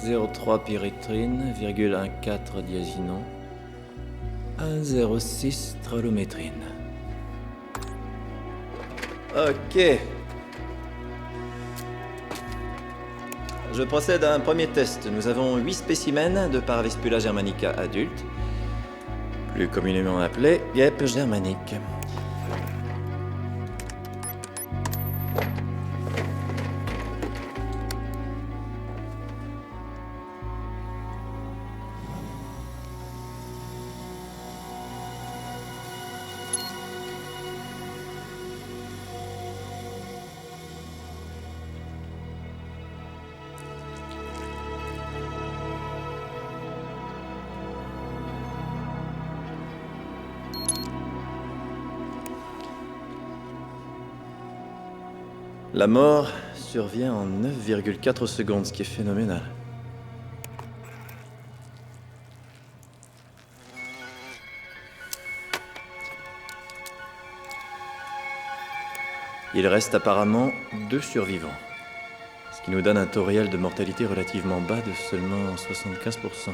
0,3 pyritrine, 1,14 diazinon, 1,06 tralométrine. Ok. Je procède à un premier test. Nous avons 8 spécimens de Parvespula germanica adultes, plus communément appelés guêpes germaniques. La mort survient en 9,4 secondes, ce qui est phénoménal. Il reste apparemment 2 survivants, ce qui nous donne un taux réel de mortalité relativement bas de seulement 75%.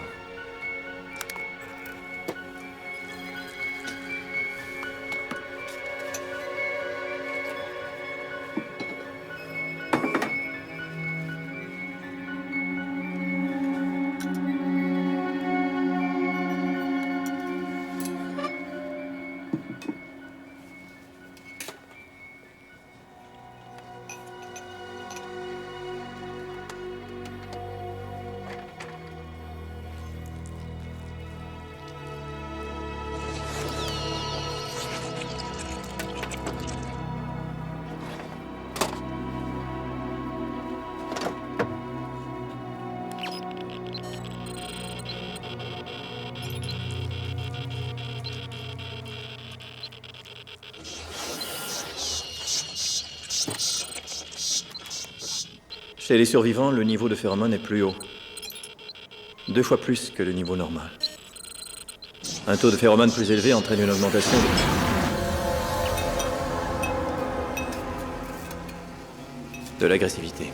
Chez les survivants, le niveau de phéromones est plus haut. 2 fois plus que le niveau normal. Un taux de phéromones plus élevé entraîne une augmentation de l'agressivité.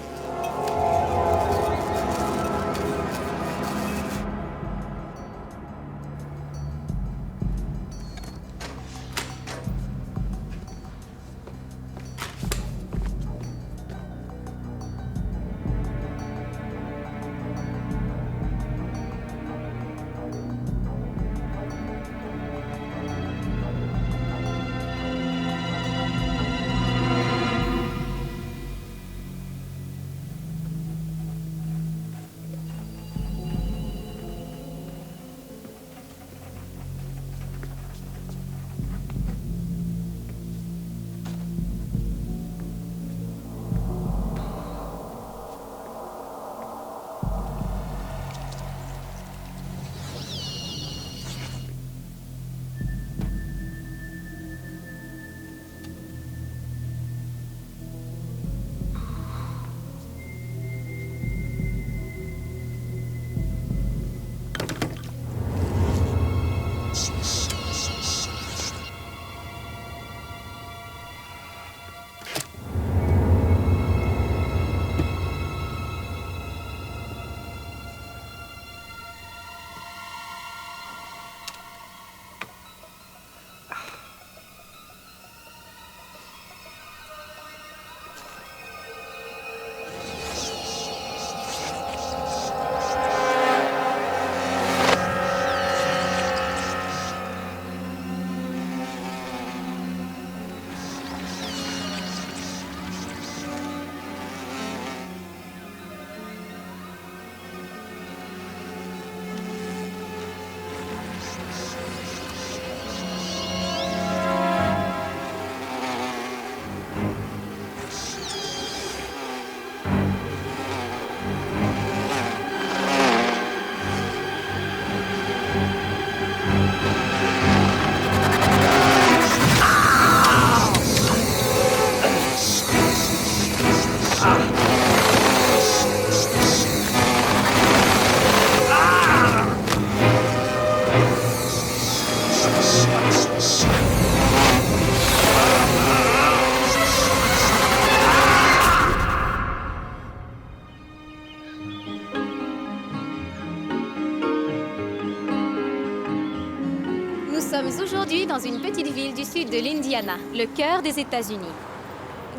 aujourd'hui dans une petite ville du sud de l'Indiana, le cœur des États-Unis.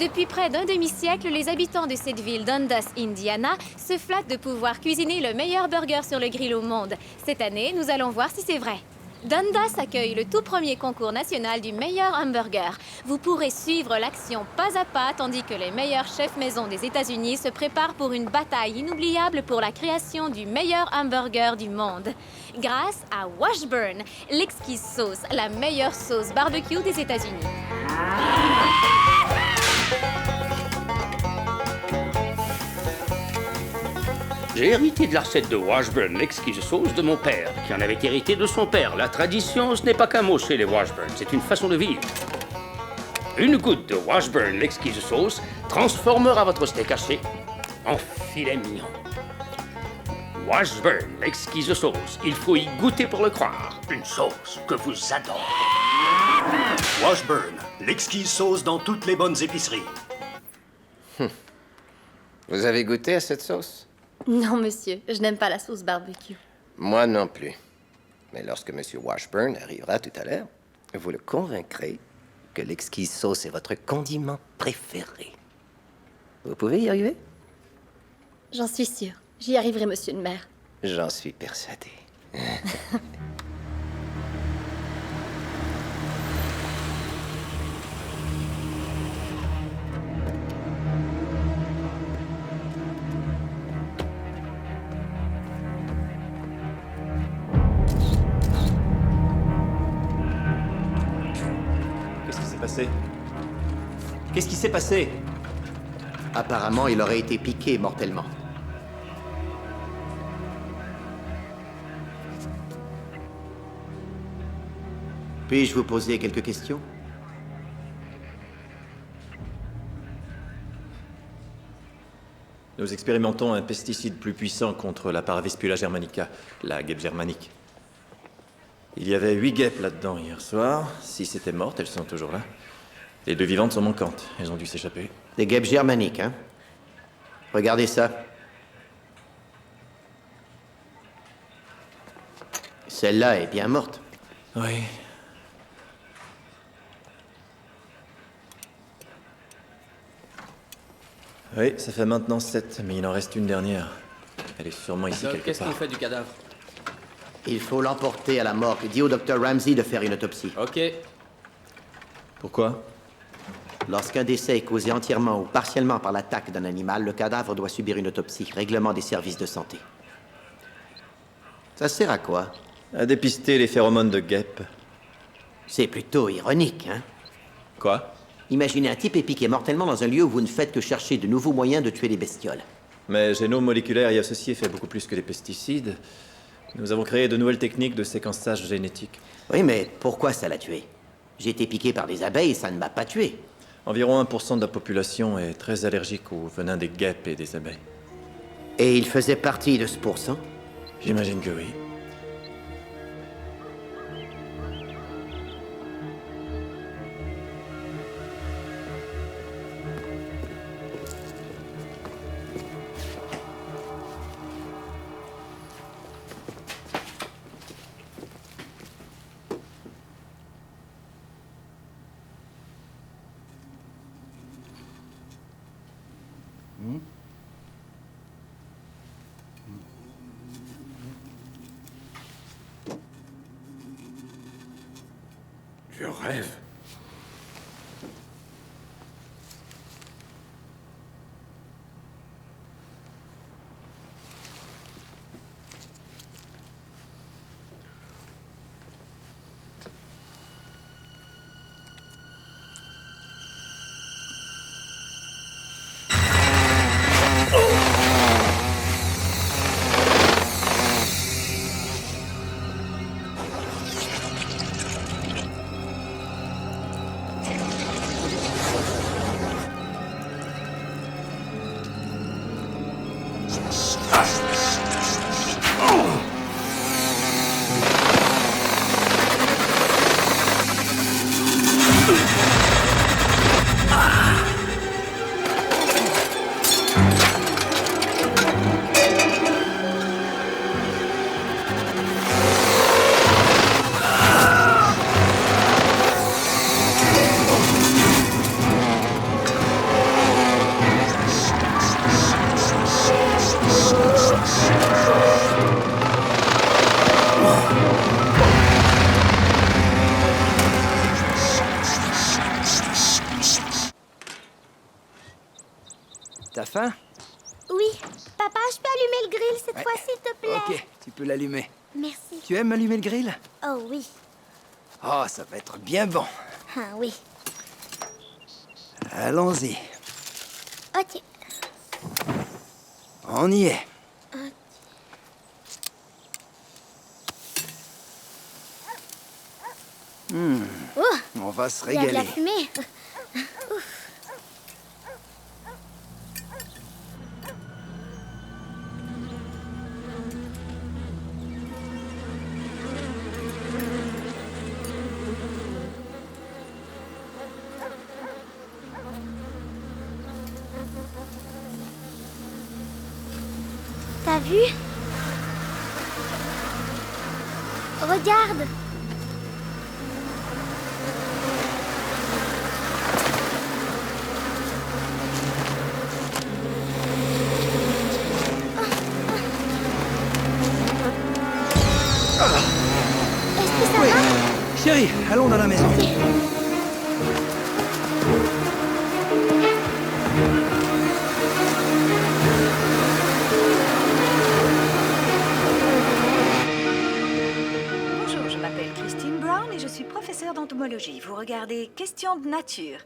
Depuis près d'un demi-siècle, les habitants de cette ville Dundas, Indiana, se flattent de pouvoir cuisiner le meilleur burger sur le grill au monde. Cette année, nous allons voir si c'est vrai. Dundas accueille le tout premier concours national du meilleur hamburger. Vous pourrez suivre l'action pas à pas tandis que les meilleurs chefs maison des États-Unis se préparent pour une bataille inoubliable pour la création du meilleur hamburger du monde. Grâce à Washburn, l'exquise sauce, la meilleure sauce barbecue des États-Unis. J'ai hérité de la recette de Washburn, l'exquise sauce de mon père, qui en avait hérité de son père. La tradition, ce n'est pas qu'un mot chez les Washburn, c'est une façon de vivre. Une goutte de Washburn, l'exquise sauce, transformera votre steak haché en filet mignon. Washburn, l'exquise sauce, il faut y goûter pour le croire. Une sauce que vous adorez. Washburn, l'exquise sauce dans toutes les bonnes épiceries. Vous avez goûté à cette sauce? Non, monsieur, je n'aime pas la sauce barbecue. Moi non plus. Mais lorsque M. Washburn arrivera tout à l'heure, vous le convaincrez que l'exquise sauce est votre condiment préféré. Vous pouvez y arriver? J'en suis sûre. J'y arriverai, monsieur le maire. J'en suis persuadé. Qu'est-ce qui s'est passé? Apparemment, il aurait été piqué mortellement. Puis-je vous poser quelques questions? Nous expérimentons un pesticide plus puissant contre la Paravespula germanica, la guêpe germanique. Il y avait 8 guêpes là-dedans hier soir. 6 étaient mortes, elles sont toujours là. Les 2 vivantes sont manquantes, elles ont dû s'échapper. Des guêpes germaniques, hein? Regardez ça. Celle-là est bien morte. Oui. Oui, ça fait maintenant 7, mais il en reste une dernière. Elle est sûrement ici quelque Qu'est-ce part. qu'on fait du cadavre? Il faut l'emporter à la morgue. Dis au docteur Ramsey de faire une autopsie. Ok. Pourquoi? Lorsqu'un décès est causé entièrement ou partiellement par l'attaque d'un animal, le cadavre doit subir une autopsie. Règlement des services de santé. Ça sert à quoi? À dépister les phéromones de guêpes. C'est plutôt ironique, hein? Quoi? Imaginez un type est piqué mortellement dans un lieu où vous ne faites que chercher de nouveaux moyens de tuer les bestioles. Mais Génome moléculaire y associé fait beaucoup plus que des pesticides. Nous avons créé de nouvelles techniques de séquençage génétique. Oui, mais pourquoi ça l'a tué? J'ai été piqué par des abeilles et ça ne m'a pas tué. Environ 1% de la population est très allergique au venin des guêpes et des abeilles. Et il faisait partie de ce pourcent? J'imagine que oui. Je rêve. faim? Oui. Papa, je peux allumer le grill cette Ouais. fois, s'il te plaît? Ok, tu peux l'allumer. Merci. Tu aimes allumer le grill? Oh oui. Oh, ça va être bien bon. Ah oui. Allons-y. Ok. On y est. Oh, On va se il y a de la régaler. fumée. T'as vu? Regarde! Est-ce que ça va? Chérie, allons dans la maison. Bonjour, je m'appelle Christine Brown et je suis professeure d'entomologie. Vous regardez Questions de nature.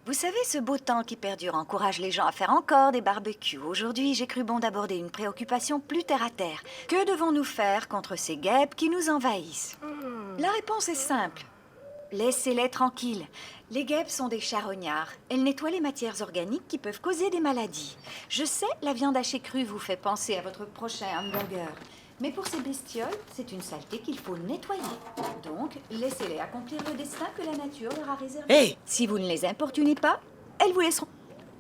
Vous savez, ce beau temps qui perdure encourage les gens à faire encore des barbecues. Aujourd'hui, j'ai cru bon d'aborder une préoccupation plus terre-à-terre. Que devons-nous faire contre ces guêpes qui nous envahissent? La réponse est simple. Laissez-les tranquilles. Les guêpes sont des charognards. Elles nettoient les matières organiques qui peuvent causer des maladies. Je sais, la viande hachée crue vous fait penser à votre prochain hamburger. Mais pour ces bestioles, c'est une saleté qu'il faut nettoyer. Donc, laissez-les accomplir le destin que la nature leur a réservé. Hey! Si vous ne les importunez pas, elles vous laisseront.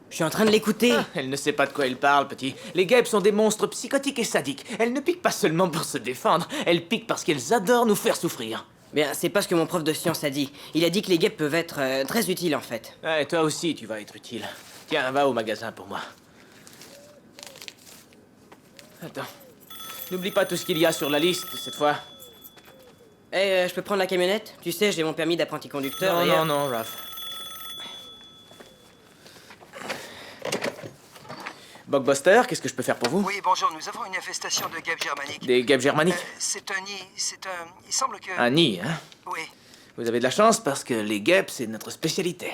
Je suis en train de l'écouter. Elle ne sait pas de quoi elle parle, petit. Les guêpes sont des monstres psychotiques et sadiques. Elles ne piquent pas seulement pour se défendre, elles piquent parce qu'elles adorent nous faire souffrir. Bien, c'est pas ce que mon prof de sciences a dit. Il a dit que les guêpes peuvent être très utiles, en fait. Ouais, toi aussi, tu vas être utile. Tiens, va au magasin pour moi. Attends. N'oublie pas tout ce qu'il y a sur la liste, cette fois. Je peux prendre la camionnette? Tu sais, j'ai mon permis d'apprenti conducteur. Non, d'ailleurs. non, non, Raph. Bogbuster, qu'est-ce que je peux faire pour vous? Oui, bonjour, nous avons une infestation de guêpes germaniques. Des guêpes germaniques? C'est un nid, Il semble que... Un nid, hein? Oui. Vous avez de la chance parce que les guêpes, c'est notre spécialité.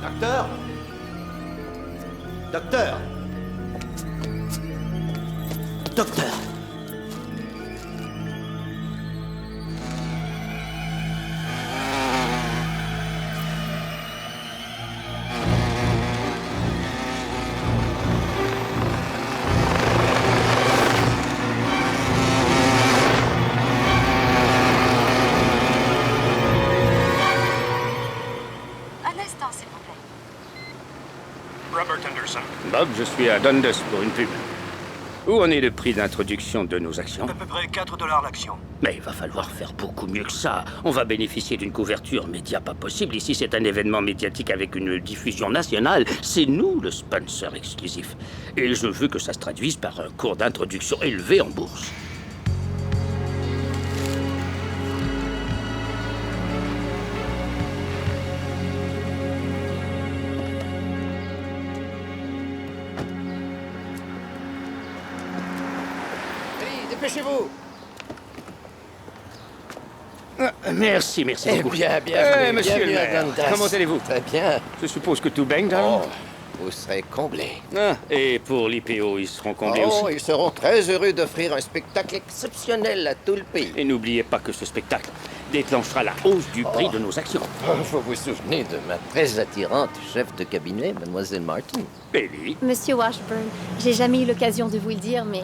Docteur? Docteur? Docteur? Un instant, s'il vous plaît. Robert Anderson. Bob, je suis à Dundas pour une pub. Où en est le prix d'introduction de nos actions? À peu près $4 l'action. Mais il va falloir faire beaucoup mieux que ça. On va bénéficier d'une couverture média pas possible. Ici, c'est un événement médiatique avec une diffusion nationale. C'est nous le sponsor exclusif. Et je veux que ça se traduise par un cours d'introduction élevé en bourse. Allez, dépêchez-vous. Merci, merci Eh beaucoup. bien, bienvenue, monsieur bienvenue le à maire. Dundas. Comment allez-vous? Très bien. Je suppose que tout baigne, Darren? Oh, vous serez comblés. Ah, et pour l'IPO, ils seront comblés Oh, aussi. ils seront très heureux d'offrir un spectacle exceptionnel à tout le pays. Et n'oubliez pas que ce spectacle déclenchera la hausse du prix de nos actions. Vous vous souvenez de ma très attirante chef de cabinet, Mademoiselle Martin? Ellie, Monsieur Washburn, j'ai jamais eu l'occasion de vous le dire, mais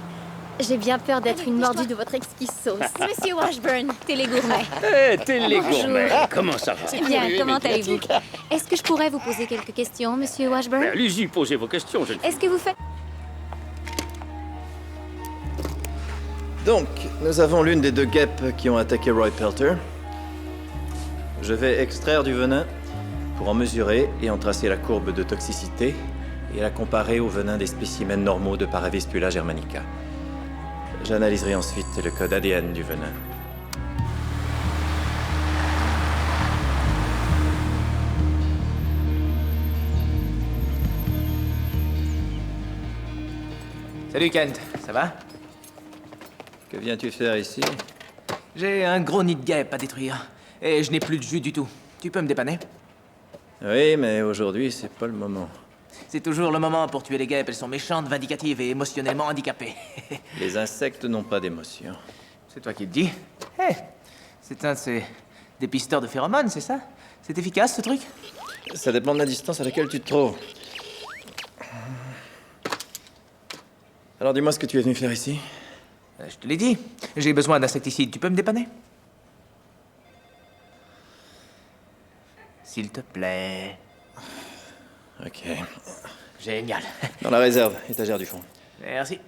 j'ai bien peur d'être une mordue de votre exquise sauce. Monsieur Washburn, télégourmet. télégourmet, comment ça va? Bien, comment allez-vous? Est-ce que je pourrais vous poser quelques questions, Monsieur Washburn? Allez-y, posez vos questions, jeune fille. Est-ce que vous faites... Donc, nous avons l'une des 2 guêpes qui ont attaqué Roy Pelter. Je vais extraire du venin pour en mesurer et en tracer la courbe de toxicité et la comparer au venin des spécimens normaux de Paravespula germanica. J'analyserai ensuite le code ADN du venin. Salut Kent, ça va? Que viens-tu faire ici? J'ai un gros nid de guêpe à détruire. Et je n'ai plus de jus du tout. Tu peux me dépanner? Oui, mais aujourd'hui, c'est pas le moment. C'est toujours le moment pour tuer les guêpes. Elles sont méchantes, vindicatives et émotionnellement handicapées. Les insectes n'ont pas d'émotion. C'est toi qui le dis. Hé, c'est un de ces dépisteurs de phéromones, c'est ça? C'est efficace, ce truc? Ça dépend de la distance à laquelle tu te trouves. Alors dis-moi ce que tu es venu faire ici. Je te l'ai dit. J'ai besoin d'insecticides. Tu peux me dépanner? S'il te plaît. Ok. Génial. Dans la réserve, étagère du fond. Merci.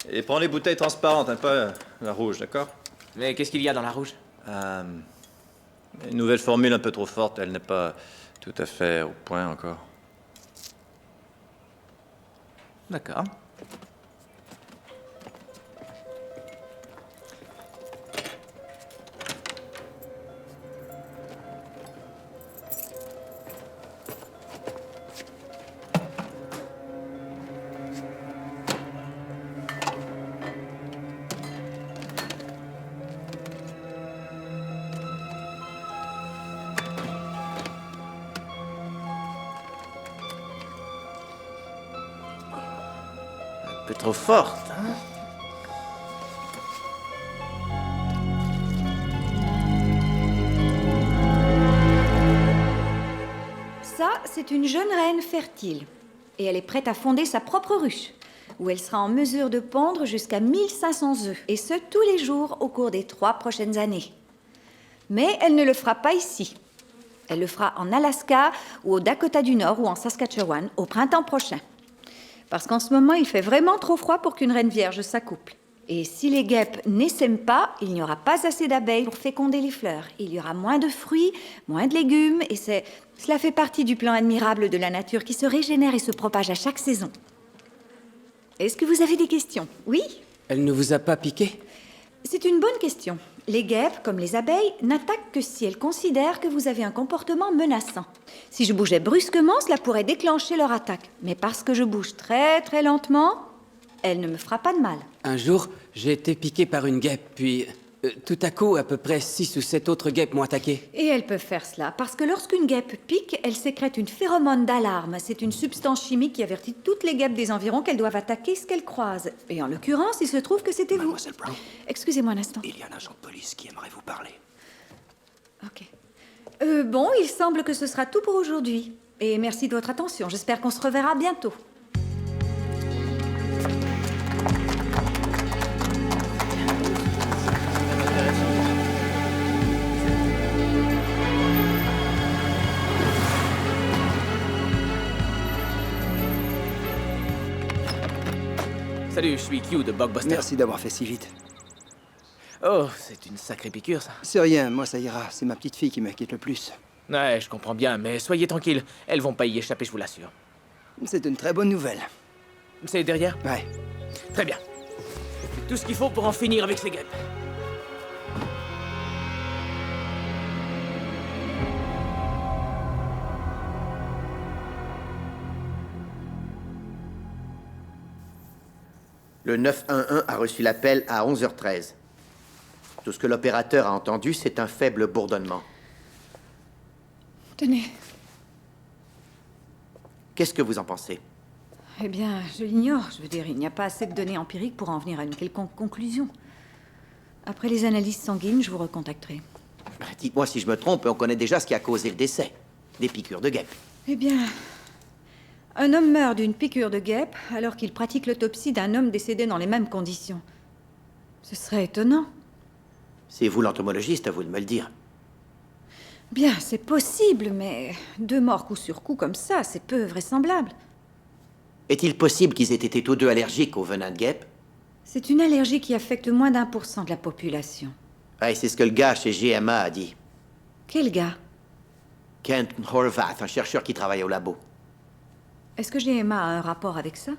Et prends les bouteilles transparentes, hein, pas la rouge, d'accord? Mais qu'est-ce qu'il y a dans la rouge? Une nouvelle formule un peu trop forte, elle n'est pas tout à fait au point encore. D'accord. Un peu trop forte, hein? Ça, c'est une jeune reine fertile. Et elle est prête à fonder sa propre ruche, où elle sera en mesure de pondre jusqu'à 1500 œufs, et ce, tous les jours au cours des 3 prochaines années. Mais elle ne le fera pas ici. Elle le fera en Alaska, ou au Dakota du Nord, ou en Saskatchewan, au printemps prochain. Parce qu'en ce moment, il fait vraiment trop froid pour qu'une reine vierge s'accouple. Et si les guêpes n'essaiment pas, il n'y aura pas assez d'abeilles pour féconder les fleurs. Il y aura moins de fruits, moins de légumes, et cela fait partie du plan admirable de la nature qui se régénère et se propage à chaque saison. Est-ce que vous avez des questions? Oui? Elle ne vous a pas piqué? C'est une bonne question. Les guêpes, comme les abeilles, n'attaquent que si elles considèrent que vous avez un comportement menaçant. Si je bougeais brusquement, cela pourrait déclencher leur attaque. Mais parce que je bouge très très lentement, elle ne me fera pas de mal. Un jour, j'ai été piqué par une guêpe, puis tout à coup, à peu près 6 ou 7 autres guêpes m'ont attaqué. Et elles peuvent faire cela, parce que lorsqu'une guêpe pique, elle sécrète une phéromone d'alarme. C'est une substance chimique qui avertit toutes les guêpes des environs qu'elles doivent attaquer ce qu'elles croisent. Et en l'occurrence, il se trouve que c'était vous. Mademoiselle Brown, Excusez-moi un instant. il y a un agent de police qui aimerait vous parler. Ok. Bon, il semble que ce sera tout pour aujourd'hui. Et merci de votre attention. J'espère qu'on se reverra bientôt. Salut, je suis Q de Bugbuster. Merci d'avoir fait si vite. Oh, c'est une sacrée piqûre, ça. C'est rien, moi ça ira. C'est ma petite fille qui m'inquiète le plus. Ouais, je comprends bien, mais soyez tranquille. Elles vont pas y échapper, je vous l'assure. C'est une très bonne nouvelle. C'est derrière? Ouais. Très bien. Tout ce qu'il faut pour en finir avec ces guêpes. Le 911 a reçu l'appel à 11h13. Tout ce que l'opérateur a entendu, c'est un faible bourdonnement. Tenez. Qu'est-ce que vous en pensez? Eh bien, je l'ignore. Je veux dire, il n'y a pas assez de données empiriques pour en venir à une quelconque conclusion. Après les analyses sanguines, je vous recontacterai. Dites-moi si je me trompe, on connaît déjà ce qui a causé le décès. Des piqûres de guêpes. Eh bien, un homme meurt d'une piqûre de guêpe alors qu'il pratique l'autopsie d'un homme décédé dans les mêmes conditions. Ce serait étonnant. C'est vous l'entomologiste, à vous de me le dire. Bien, c'est possible, mais 2 morts coup sur coup comme ça, c'est peu vraisemblable. Est-il possible qu'ils aient été tous deux allergiques au venin de guêpe? C'est une allergie qui affecte moins d'1% de la population. Ah, et c'est ce que le gars chez GMA a dit. Quel gars? Kent Horvath, un chercheur qui travaille au labo. Est-ce que GMA a un rapport avec ça?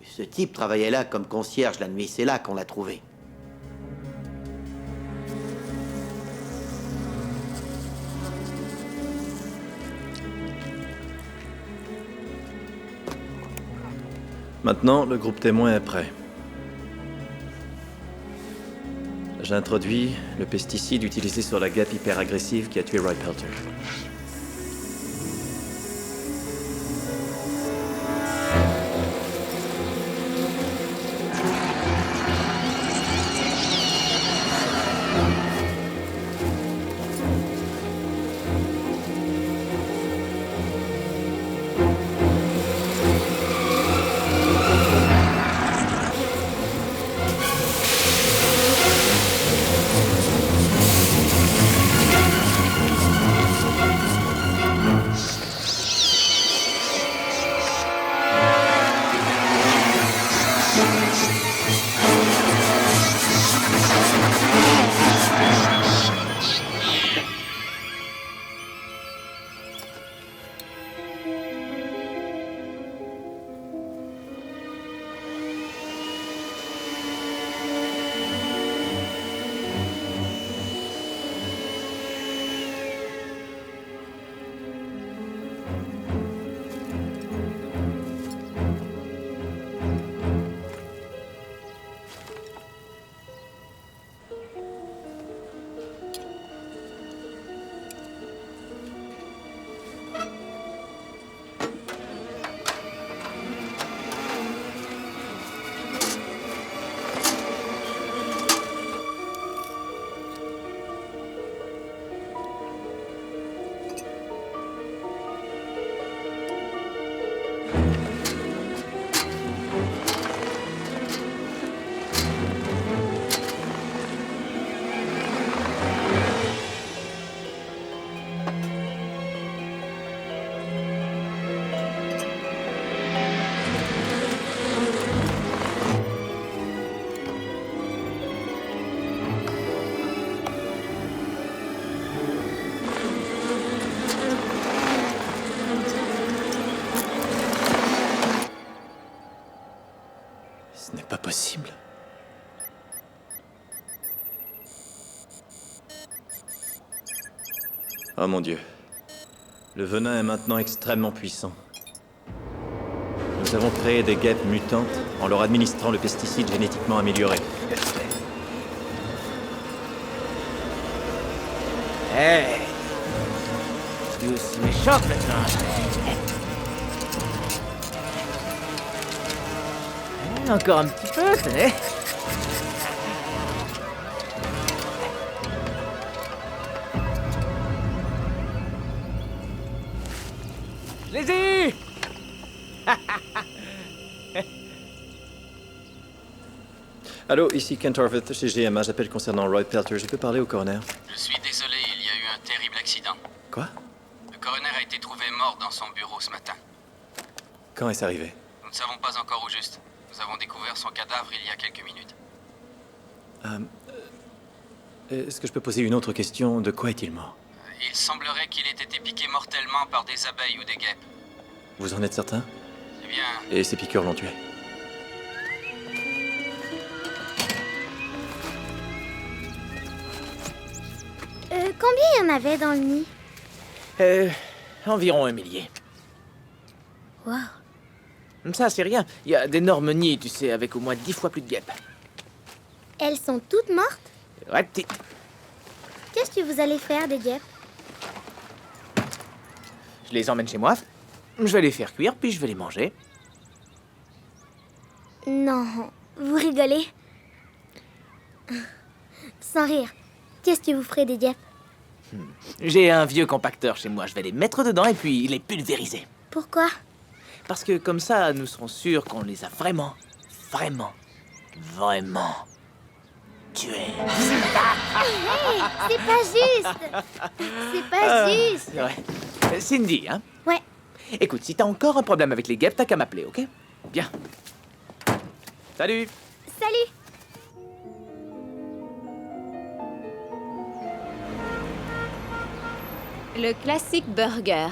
Ce type travaillait là comme concierge la nuit, c'est là qu'on l'a trouvé. Maintenant, le groupe témoin est prêt. J'introduis le pesticide utilisé sur la guêpe hyper-agressive qui a tué Roy Pelter. Ce n'est pas possible. Oh mon Dieu. Le venin est maintenant extrêmement puissant. Nous avons créé des guêpes mutantes en leur administrant le pesticide génétiquement amélioré. Hey! Douce méchante maintenant. Encore un petit peu, tenez. Je les ai eus. Allô, ici Kent Horvath chez GMA. J'appelle concernant Roy Pelter. Je peux parler au coroner? Je suis désolé, il y a eu un terrible accident. Quoi? Le coroner a été trouvé mort dans son bureau ce matin. Quand est-ce arrivé? Nous ne savons pas encore au juste. Nous avons découvert son cadavre il y a quelques minutes. Est-ce que je peux poser une autre question? De quoi est-il mort? Il semblerait qu'il ait été piqué mortellement par des abeilles ou des guêpes. Vous en êtes certain? Eh bien... Et ces piqûres l'ont tué? Combien il y en avait dans le nid? Environ 1 millier. Wow. Ça, c'est rien. Il y a d'énormes nids, tu sais, avec au moins 10 fois plus de guêpes. Elles sont toutes mortes? Ouais, Qu'est-ce que vous allez faire des guêpes? je les emmène chez moi. Je vais les faire cuire, puis je vais les manger. Non, vous rigolez. Sans rire. Qu'est-ce que vous ferez des guêpes? J'ai un vieux compacteur chez moi. Je vais les mettre dedans et puis les pulvériser. Pourquoi? Parce que comme ça, nous serons sûrs qu'on les a vraiment tués. Hey, c'est pas juste! C'est pas juste! C'est vrai. Cindy, hein? Ouais. Écoute, si t'as encore un problème avec les guêpes, t'as qu'à m'appeler, ok? Bien. Salut! Salut! Le classique burger.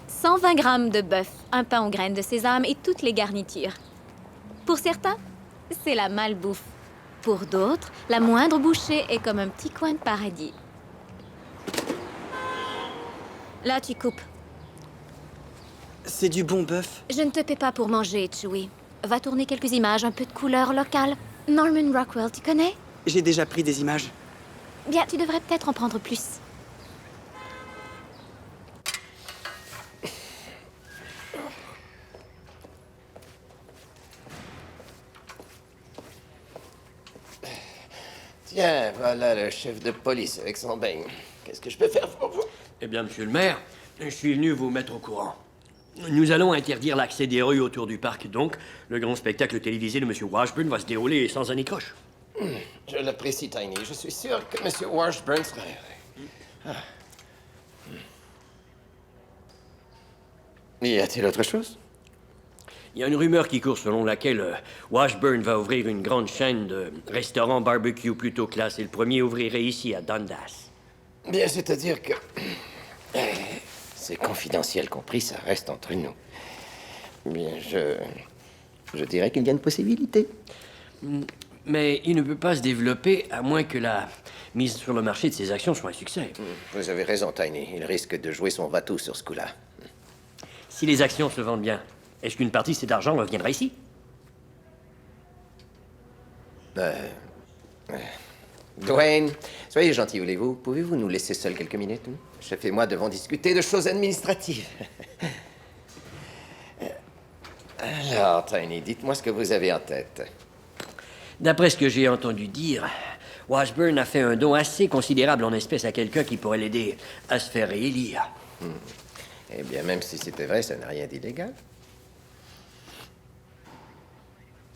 120 grammes de bœuf, un pain aux graines de sésame et toutes les garnitures. Pour certains, c'est la malbouffe. Pour d'autres, la moindre bouchée est comme un petit coin de paradis. Là, tu coupes. C'est du bon bœuf. Je ne te paie pas pour manger, Chewie. Va tourner quelques images, un peu de couleur locale. Norman Rockwell, tu connais? J'ai déjà pris des images. Bien, tu devrais peut-être en prendre plus. Tiens, voilà le chef de police avec son bain. Qu'est-ce que je peux faire pour vous? Eh bien, monsieur le maire, je suis venu vous mettre au courant. Nous allons interdire l'accès des rues autour du parc, donc le grand spectacle télévisé de monsieur Washburn va se dérouler sans anicroche. Je l'apprécie, Tiny. Je suis sûr que monsieur Washburn serait heureux. Y a-t-il autre chose? Il y a une rumeur qui court selon laquelle Washburn va ouvrir une grande chaîne de restaurants barbecue plutôt classe et le premier ouvrirait ici à Dundas. Bien, c'est-à-dire que... C'est confidentiel compris, ça reste entre nous. Bien, je dirais qu'il y a une possibilité. Mais il ne peut pas se développer à moins que la mise sur le marché de ses actions soit un succès. Vous avez raison, Tiny. Il risque de jouer son va-tout sur ce coup-là. Si les actions se vendent bien, est-ce qu'une partie de cet argent reviendra ici? Dwayne, soyez gentil, voulez-vous? Pouvez-vous nous laisser seuls quelques minutes? Chef et moi devons discuter de choses administratives. Alors, Tiny, dites-moi ce que vous avez en tête. D'après ce que j'ai entendu dire, Washburn a fait un don assez considérable en espèces à quelqu'un qui pourrait l'aider à se faire réélire. Eh bien, même si c'était vrai, ça n'a rien d'illégal.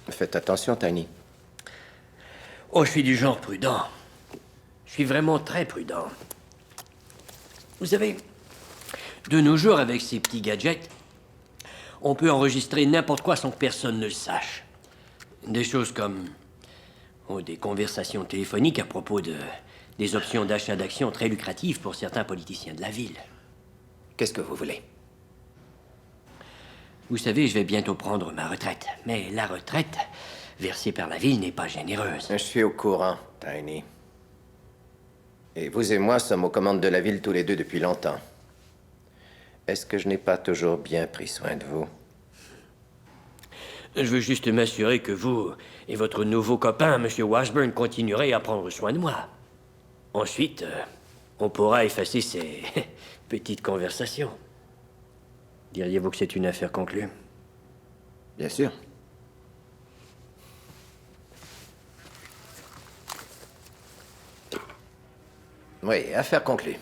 Faites attention, Tiny. Oh, je suis du genre prudent. Je suis vraiment très prudent. Vous savez, de nos jours, avec ces petits gadgets, on peut enregistrer n'importe quoi sans que personne ne le sache. Des choses comme... des conversations téléphoniques à propos des options d'achat d'actions très lucratives pour certains politiciens de la ville. Qu'est-ce que vous voulez? Vous savez, je vais bientôt prendre ma retraite. Mais la retraite versée par la ville n'est pas généreuse. Je suis au courant, Tiny. Et vous et moi sommes aux commandes de la ville tous les deux depuis longtemps. Est-ce que je n'ai pas toujours bien pris soin de vous? Je veux juste m'assurer que vous et votre nouveau copain, M. Washburn, continuerez à prendre soin de moi. Ensuite, on pourra effacer ces petites conversations. Diriez-vous que c'est une affaire conclue? Bien sûr. Oui, affaire conclue.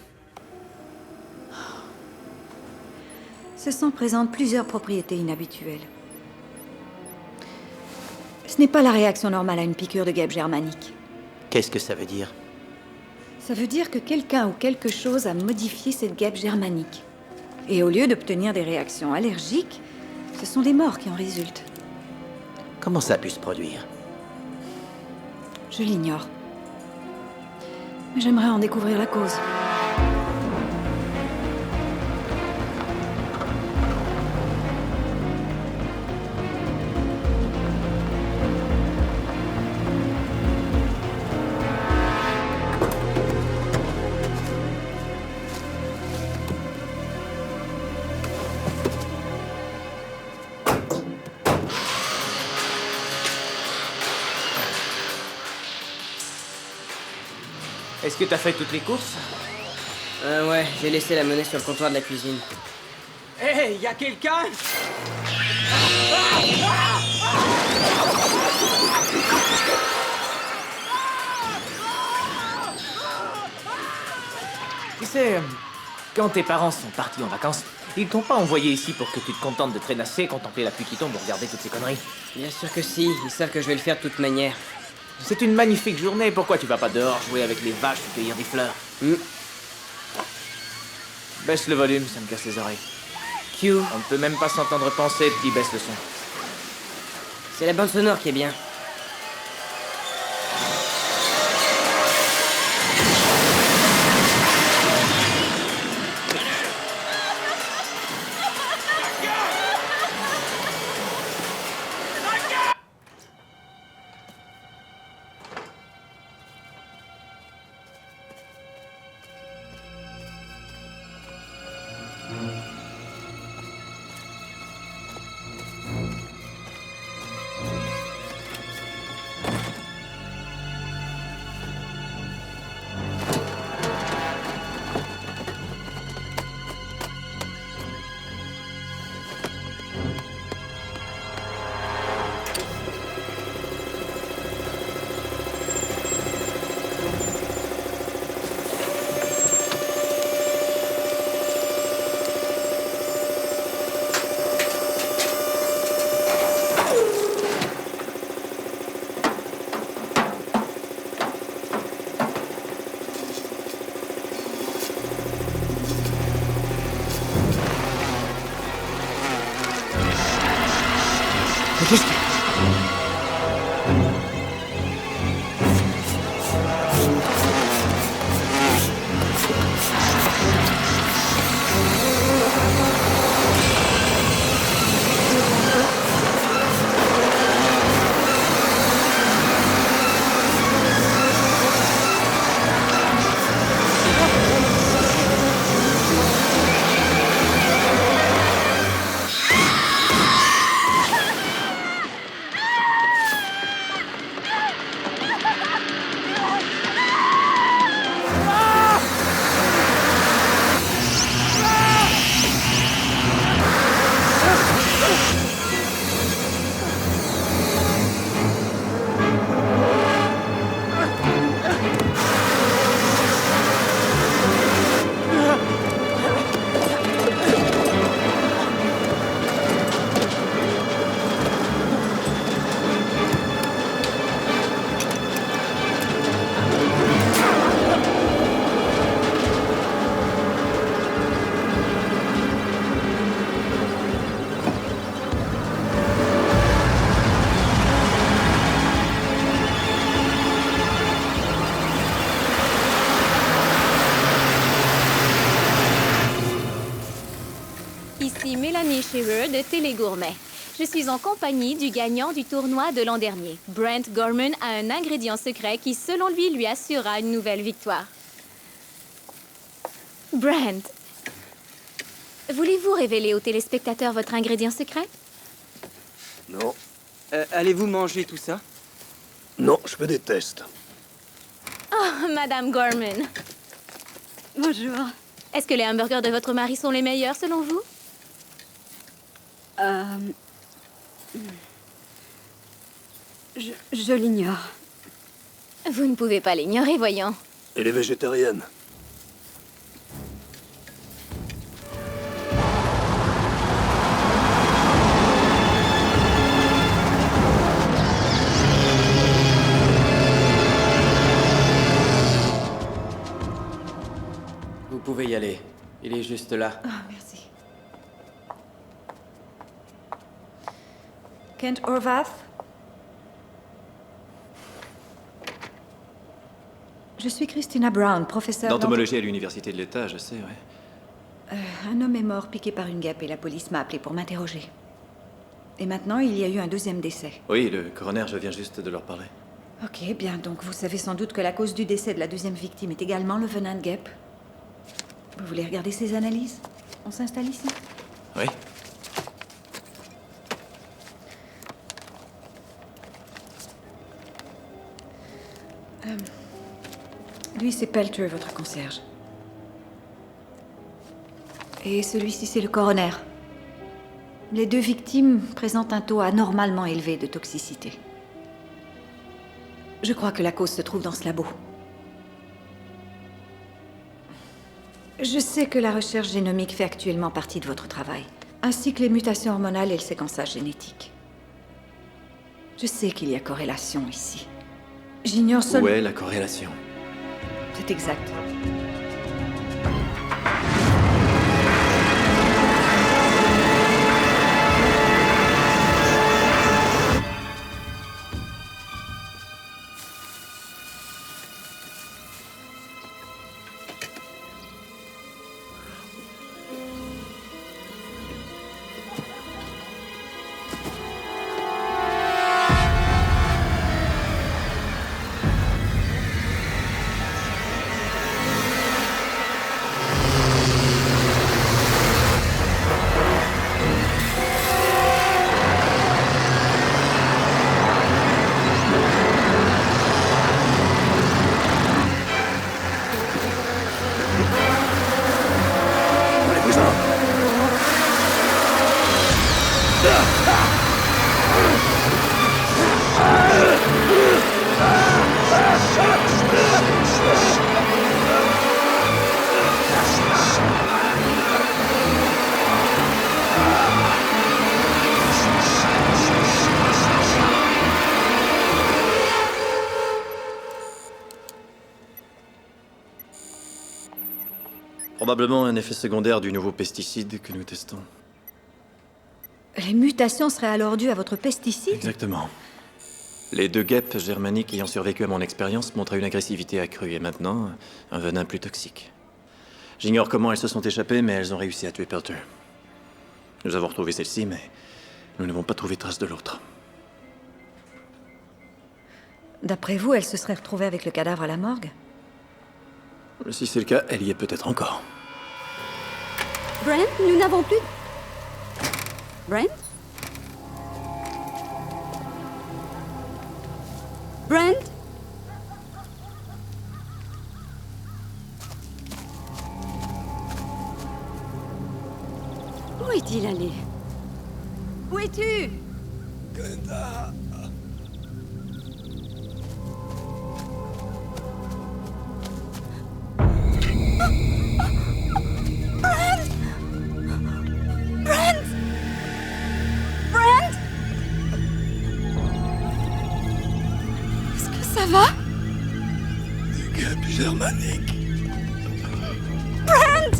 Ce sang présente plusieurs propriétés inhabituelles. Ce n'est pas la réaction normale à une piqûre de guêpe germanique. Qu'est-ce que ça veut dire? Ça veut dire que quelqu'un ou quelque chose a modifié cette guêpe germanique. Et au lieu d'obtenir des réactions allergiques, ce sont des morts qui en résultent. Comment ça a pu se produire? Je l'ignore. Mais j'aimerais en découvrir la cause. Est-ce que t'as fait toutes les courses? Ouais, j'ai laissé la monnaie sur le comptoir de la cuisine. Hé, y a quelqu'un? Quand tes parents sont partis en vacances, ils t'ont pas envoyé ici pour que tu te contentes de traînasser, contempler la pluie qui tombe ou regarder toutes ces conneries. Bien sûr que si, ils savent que je vais le faire de toute manière. C'est une magnifique journée, pourquoi tu vas pas dehors jouer avec les vaches ou cueillir des fleurs? Baisse le volume, ça me casse les oreilles. Q. On ne peut même pas s'entendre penser, petit, baisse le son. C'est la bande sonore qui est bien. Qu'est-ce que... Ici Mélanie Shearer de Télé Gourmet. Je suis en compagnie du gagnant du tournoi de l'an dernier. Brent Gorman a un ingrédient secret qui, selon lui assurera une nouvelle victoire. Brent, voulez-vous révéler aux téléspectateurs votre ingrédient secret? Non. Allez-vous manger tout ça? Non, je fais des tests. Oh, Madame Gorman. Bonjour. Est-ce que les hamburgers de votre mari sont les meilleurs selon vous? Je l'ignore. Vous ne pouvez pas l'ignorer, voyons. Et les végétariennes? Vous pouvez y aller. Il est juste là. Ah, merci. Kent Horvath? Je suis Christina Brown, professeure d'entomologie à l'université de l'État, je sais, ouais. Un homme est mort piqué par une guêpe et la police m'a appelé pour m'interroger. Et maintenant, il y a eu un deuxième décès. Oui, le coroner, je viens juste de leur parler. Ok, bien, donc vous savez sans doute que la cause du décès de la deuxième victime est également le venin de guêpe. Vous voulez regarder ces analyses? On s'installe ici? Oui. Lui, c'est Pelter, votre concierge. Et celui-ci, c'est le coroner. Les deux victimes présentent un taux anormalement élevé de toxicité. Je crois que la cause se trouve dans ce labo. Je sais que la recherche génomique fait actuellement partie de votre travail, ainsi que les mutations hormonales et le séquençage génétique. Je sais qu'il y a corrélation ici. J'ignore seulement... Où est la corrélation? C'est exact. Probablement un effet secondaire du nouveau pesticide que nous testons. Les mutations seraient alors dues à votre pesticide? Exactement. Les 2 guêpes germaniques ayant survécu à mon expérience montraient une agressivité accrue et maintenant, un venin plus toxique. J'ignore comment elles se sont échappées, mais elles ont réussi à tuer Pelter. Nous avons retrouvé celle-ci, mais nous n'avons pas trouvé trace de l'autre. D'après vous, elle se serait retrouvée avec le cadavre à la morgue? Si c'est le cas, elle y est peut-être encore. Brent, nous n'avons plus... Brent? Brent? Où est-il allé? Où es-tu? Glenda. Brent! Brent! Est-ce que ça va? Des guêpes germaniques. Brent!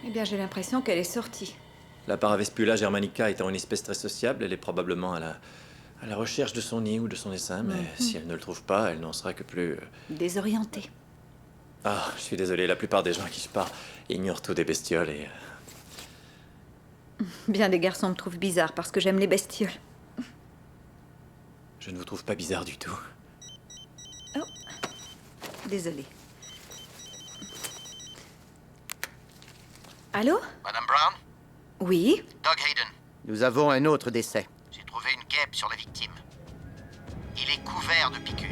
Eh bien, j'ai l'impression qu'elle est sortie. La Paravespula germanica étant une espèce très sociable, elle est probablement à la recherche de son nid ou de son essaim, mais si elle ne le trouve pas, elle n'en sera que plus... Désorientée. Ah, je suis désolé, la plupart des gens à qui je parle ignorent tout des bestioles et... Bien des garçons me trouvent bizarre parce que j'aime les bestioles. Je ne vous trouve pas bizarre du tout. Oh, désolée. Allô? Madame Brown? Oui? Doug Hayden. Nous avons un autre décès. J'ai trouvé une guêpe sur la victime. Il est couvert de piqûres.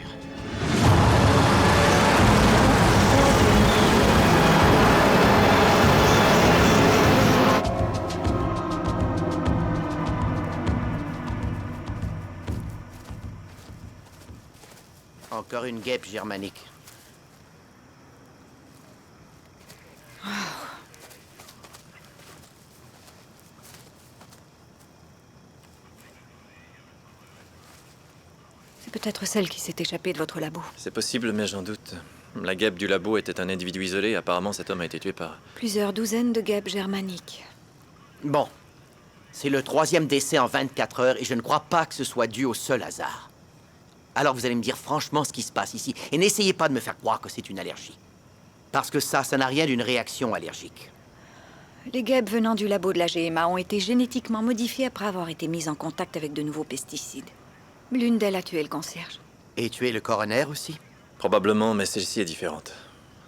Encore une guêpe germanique. C'est peut-être celle qui s'est échappée de votre labo. C'est possible, mais j'en doute. La guêpe du labo était un individu isolé. Apparemment, cet homme a été tué par... Plusieurs douzaines de guêpes germaniques. Bon. C'est le 3e décès en 24 heures et je ne crois pas que ce soit dû au seul hasard. Alors vous allez me dire franchement ce qui se passe ici. Et n'essayez pas de me faire croire que c'est une allergie. Parce que ça n'a rien d'une réaction allergique. Les guêpes venant du labo de la GMA ont été génétiquement modifiées après avoir été mises en contact avec de nouveaux pesticides. L'une d'elles a tué le concierge. Et tué le coroner aussi? Probablement, mais celle-ci est différente.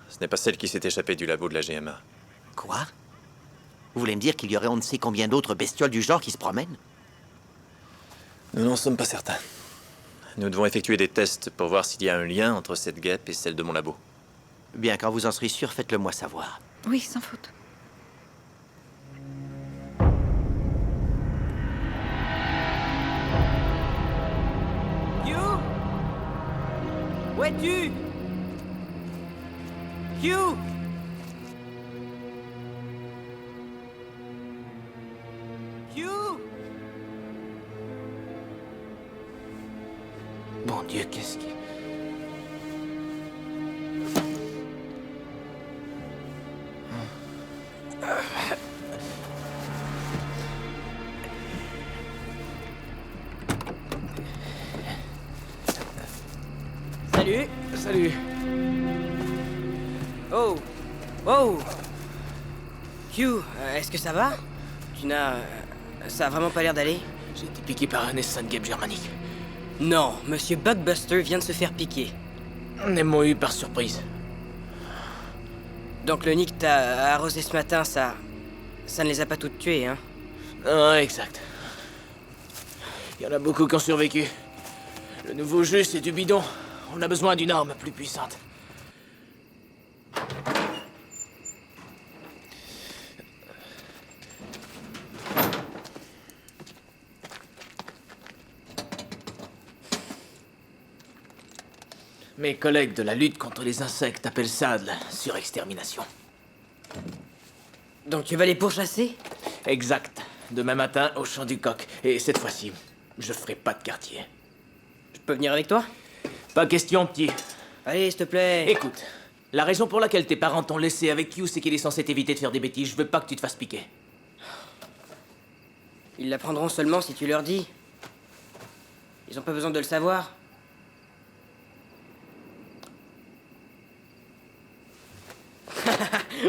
Ce n'est pas celle qui s'est échappée du labo de la GMA. Quoi? Vous voulez me dire qu'il y aurait on ne sait combien d'autres bestioles du genre qui se promènent? Nous n'en sommes pas certains. Nous devons effectuer des tests pour voir s'il y a un lien entre cette guêpe et celle de mon labo. Bien, quand vous en serez sûr, faites-le moi savoir. Oui, sans faute. Hugh? Où es-tu? Hugh? Hugh? Bon Dieu, qu'est-ce qui... Salut. Salut. Oh. Oh. Hugh, est-ce que ça va? Ça a vraiment pas l'air d'aller? J'ai été piqué par un essaim de guêpe germanique. Non, Monsieur Bugbuster vient de se faire piquer. Ils m'ont eu par surprise. Donc le nid que t'as arrosé ce matin, ça ne les a pas toutes tuées, hein? Ah, exact. Il y en a beaucoup qui ont survécu. Le nouveau jus, c'est du bidon. On a besoin d'une arme plus puissante. Mes collègues de la lutte contre les insectes appellent ça de la surextermination. Donc tu vas les pourchasser? Exact. Demain matin, au champ du coq. Et cette fois-ci, je ferai pas de quartier. Je peux venir avec toi? Pas question, petit. Allez, s'il te plaît. Écoute, la raison pour laquelle tes parents t'ont laissé avec Hugh, c'est qu'il est censé t'éviter de faire des bêtises. Je veux pas que tu te fasses piquer. Ils l'apprendront seulement si tu leur dis. Ils ont pas besoin de le savoir.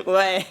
Ouais.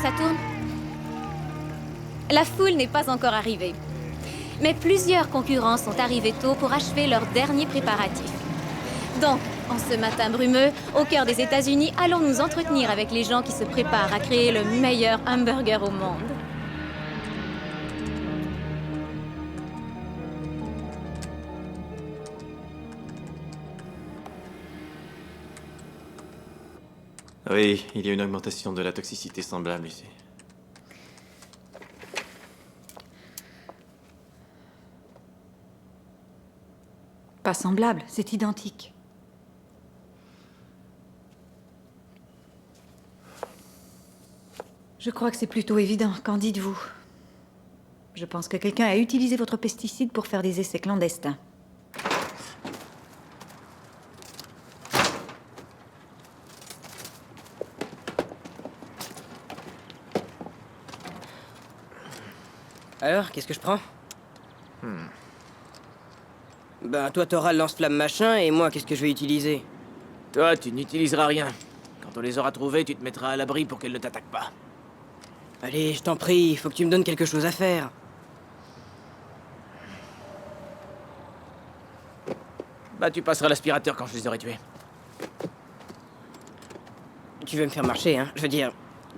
Ça tourne. La foule n'est pas encore arrivée. Mais plusieurs concurrents sont arrivés tôt pour achever leurs derniers préparatifs. Donc, en ce matin brumeux, au cœur des États-Unis, allons nous entretenir avec les gens qui se préparent à créer le meilleur hamburger au monde. Oui, il y a une augmentation de la toxicité semblable ici. Pas semblable, c'est identique. Je crois que c'est plutôt évident. Qu'en dites-vous? Je pense que quelqu'un a utilisé votre pesticide pour faire des essais clandestins. Alors, qu'est-ce que je prends? Ben, toi, t'auras le lance-flamme machin, et moi, qu'est-ce que je vais utiliser? Toi, tu n'utiliseras rien. Quand on les aura trouvés, tu te mettras à l'abri pour qu'elles ne t'attaquent pas. Allez, je t'en prie, il faut que tu me donnes quelque chose à faire. Bah, tu passeras l'aspirateur quand je les aurai tués. Tu veux me faire marcher, hein? Je veux dire,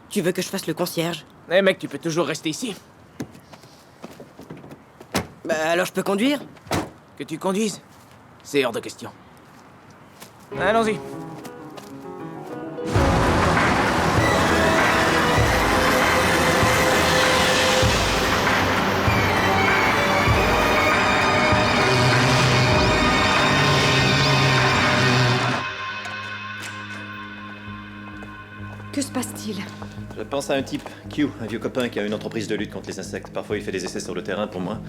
tu veux que je fasse le concierge? Eh mec, tu peux toujours rester ici. Bah, alors je peux conduire? Que tu conduises? C'est hors de question. Allons-y. Que se passe-t-il? Je pense à un type, Q, un vieux copain qui a une entreprise de lutte contre les insectes. Parfois, il fait des essais sur le terrain pour moi.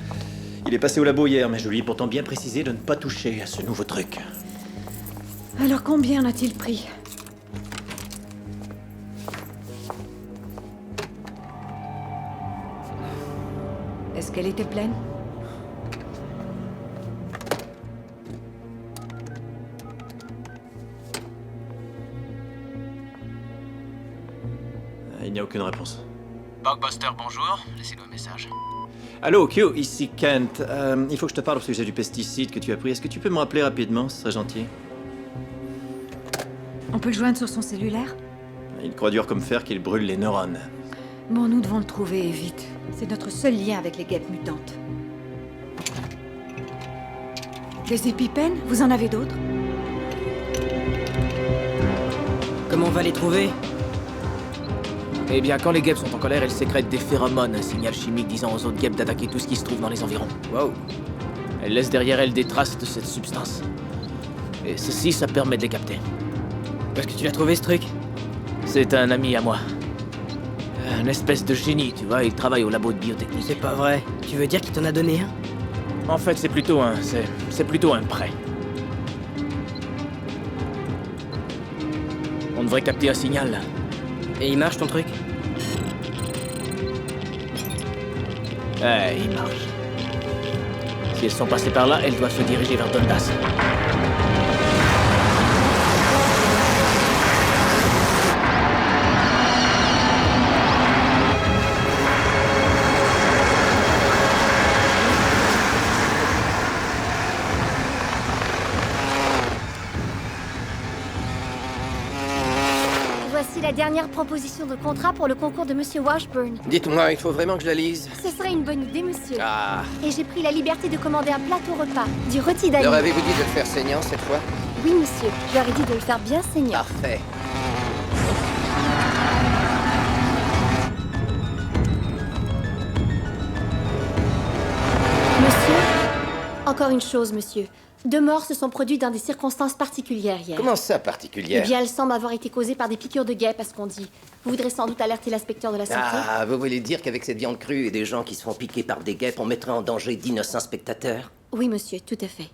Il est passé au labo hier, mais je lui ai pourtant bien précisé de ne pas toucher à ce nouveau truc. Alors combien en a-t-il pris? Est-ce qu'elle était pleine? Il n'y a aucune réponse. Bugbuster, bonjour. Laissez-nous un message. Allô, Q, ici Kent. Il faut que je te parle au sujet du pesticide que tu as pris. Est-ce que tu peux me rappeler rapidement, ce serait gentil? On peut le joindre sur son cellulaire? Il croit dur comme fer qu'il brûle les neurones. Bon, nous devons le trouver, et vite. C'est notre seul lien avec les guêpes mutantes. Des épipènes? Vous en avez d'autres? Comment on va les trouver? Eh bien, quand les guêpes sont en colère, elles sécrètent des phéromones, un signal chimique disant aux autres guêpes d'attaquer tout ce qui se trouve dans les environs. Wow. Elles laissent derrière elles des traces de cette substance. Et ceci, ça permet de les capter. Où est-ce que tu l'as trouvé, ce truc? C'est un ami à moi. Un espèce de génie, tu vois, il travaille au labo de biotechnique. C'est pas vrai. Tu veux dire qu'il t'en a donné un? En fait, c'est plutôt un prêt. On devrait capter un signal, là. Et il marche, ton truc? Il marche. Si elles sont passées par là, elles doivent se diriger vers Dundas. Voici la dernière proposition de contrat pour le concours de Monsieur Washburn. Dites-moi, il faut vraiment que je la lise? Ce serait une bonne idée, monsieur. Ah. Et j'ai pris la liberté de commander un plateau repas, du rôti d'agneau. Leur avez-vous dit de le faire saignant cette fois? Oui, monsieur. Je leur ai dit de le faire bien saignant. Parfait. Monsieur? Encore une chose, monsieur. 2 morts se sont produites dans des circonstances particulières hier. Comment ça, particulière? Eh bien, elles semblent avoir été causées par des piqûres de guêpes, à ce qu'on dit. Vous voudrez sans doute alerter l'inspecteur de la santé? Ah, vous voulez dire qu'avec cette viande crue et des gens qui se font piquer par des guêpes, on mettrait en danger d'innocents spectateurs? Oui, monsieur, tout à fait.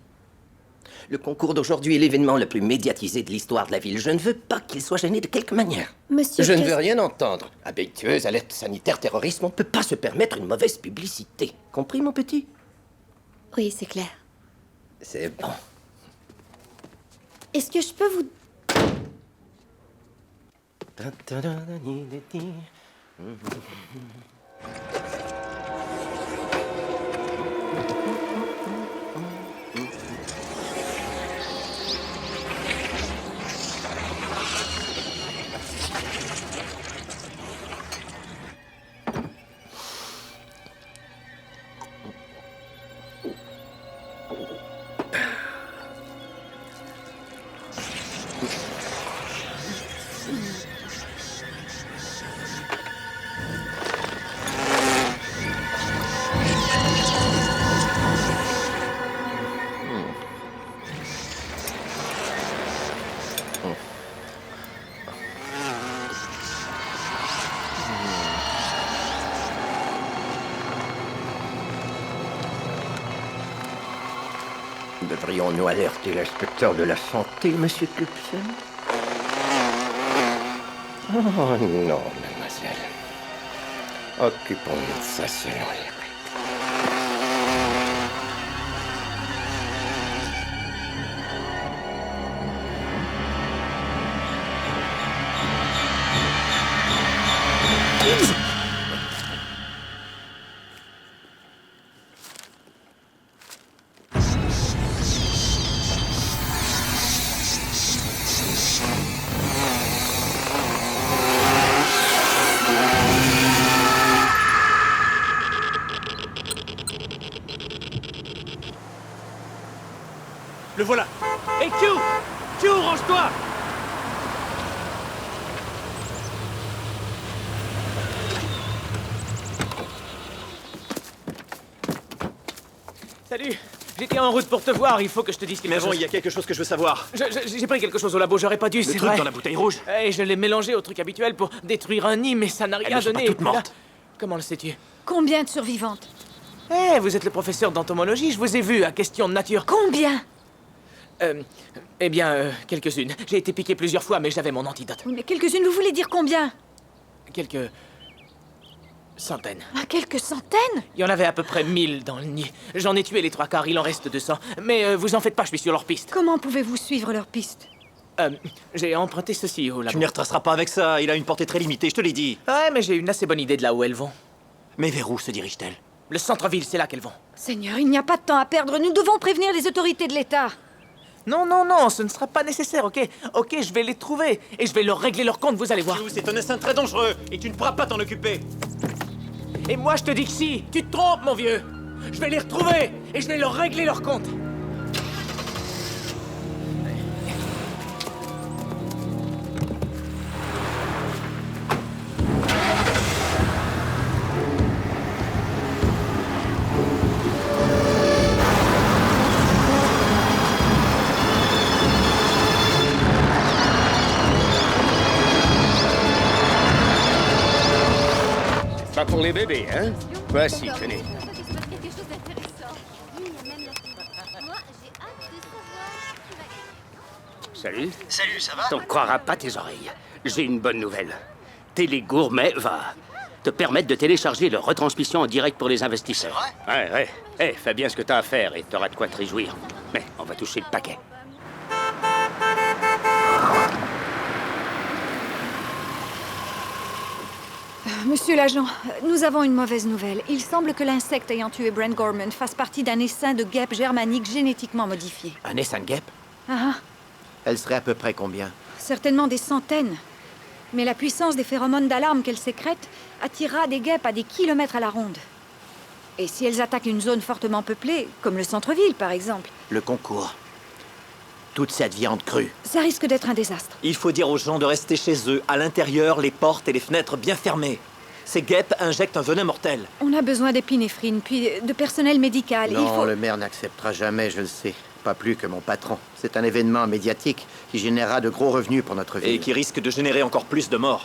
Le concours d'aujourd'hui est l'événement le plus médiatisé de l'histoire de la ville. Je ne veux pas qu'il soit gêné de quelque manière. Monsieur, je ne veux rien entendre. Habitueuse, alerte sanitaire, terrorisme, on ne peut pas se permettre une mauvaise publicité. Compris, mon petit? Oui, c'est clair. C'est bon. Est-ce que je peux vous... Devrions-nous alerter l'inspecteur de la santé, monsieur Gibson? Oh non, mademoiselle. Occupons-nous de ça selon les règles. Le voilà. Hé, Q! Q, range-toi! Salut! J'étais en route pour te voir, il faut que je te dise quelque chose. Mais bon, il y a quelque chose que je veux savoir. J'ai pris quelque chose au labo, j'aurais pas dû, c'est vrai. Le truc dans la bouteille rouge. Et je l'ai mélangé au truc habituel pour détruire un nid, mais ça n'a rien Elles ne sont donné. pas toutes Et puis là- mortes. Comment le sais-tu? Combien de survivantes? Eh, vous êtes le professeur d'entomologie, je vous ai vu à Question de Nature. Combien? Quelques-unes. J'ai été piqué plusieurs fois, mais j'avais mon antidote. Oui, mais quelques-unes, vous voulez dire combien? Quelques... centaines. Ah, quelques centaines? Il y en avait à peu près 1000 dans le nid. J'en ai tué les 3/4, il en reste 200. Mais vous en faites pas, je suis sur leur piste. Comment pouvez-vous suivre leur piste? J'ai emprunté ceci au labo. Tu ne les retraceras pas avec ça, il a une portée très limitée, je te l'ai dit. Ouais, mais j'ai une assez bonne idée de là où elles vont. Mais vers où se dirigent-elles? Le centre-ville, c'est là qu'elles vont. Seigneur, il n'y a pas de temps à perdre. Nous devons prévenir les autorités de l'État. Non, non, non, ce ne sera pas nécessaire, ok? Ok, je vais les trouver. Et je vais leur régler leur compte, vous allez voir. C'est un essaim très dangereux, et tu ne pourras pas t'en occuper. Et moi, je te dis que si, tu te trompes, mon vieux. Je vais les retrouver, et je vais leur régler leur compte. Pas pour les bébés, hein? Voici, tenez. Salut. Salut, ça va? T'en croiras pas tes oreilles. J'ai une bonne nouvelle. Télé Gourmet va te permettre de télécharger leur retransmission en direct pour les investisseurs. C'est vrai? Ouais. Eh, fais bien ce que t'as à faire et t'auras de quoi te réjouir. Mais on va toucher le paquet. Monsieur l'agent, nous avons une mauvaise nouvelle. Il semble que l'insecte ayant tué Brent Gorman fasse partie d'un essaim de guêpes germaniques génétiquement modifiées. Un essaim de guêpes? Ah, Elle serait à peu près combien? certainement des centaines. Mais la puissance des phéromones d'alarme qu'elles sécrètent attirera des guêpes à des kilomètres à la ronde. Et si elles attaquent une zone fortement peuplée, comme le centre-ville par exemple, Le concours. Toute cette viande crue. ça risque d'être un désastre. Il faut dire aux gens de rester chez eux, à l'intérieur, les portes et les fenêtres bien fermées. Ces guêpes injectent un venin mortel. On a besoin d'épinéphrine, puis de personnel médical. Il Non, faut... le maire n'acceptera jamais, je le sais. Pas plus que mon patron. C'est un événement médiatique qui générera de gros revenus pour notre ville. Et qui risque de générer encore plus de morts.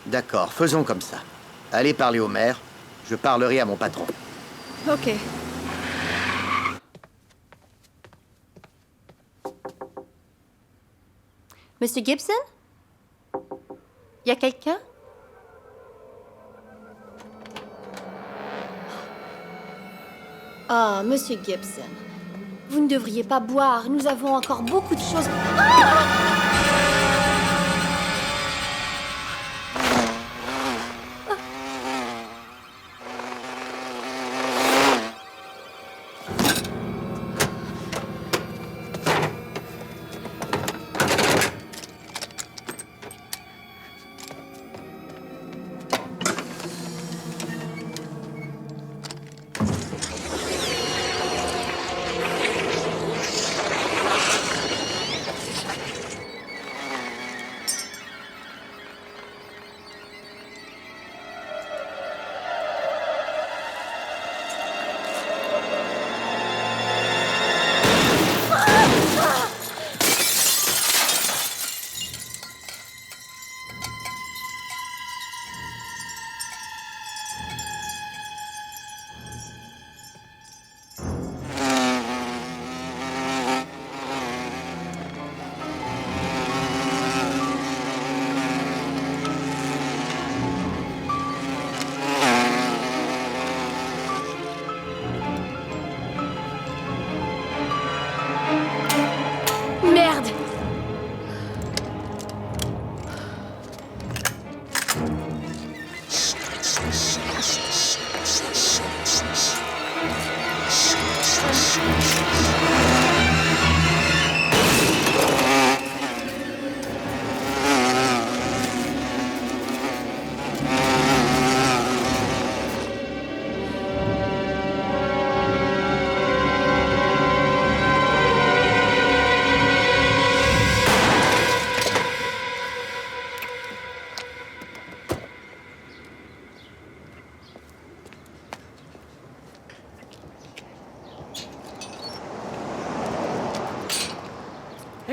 D'accord, faisons comme ça. Allez parler au maire, je parlerai à mon patron. Ok. Monsieur Gibson? Y a quelqu'un? Ah, Monsieur Gibson, vous ne devriez pas boire. Nous avons encore beaucoup de choses...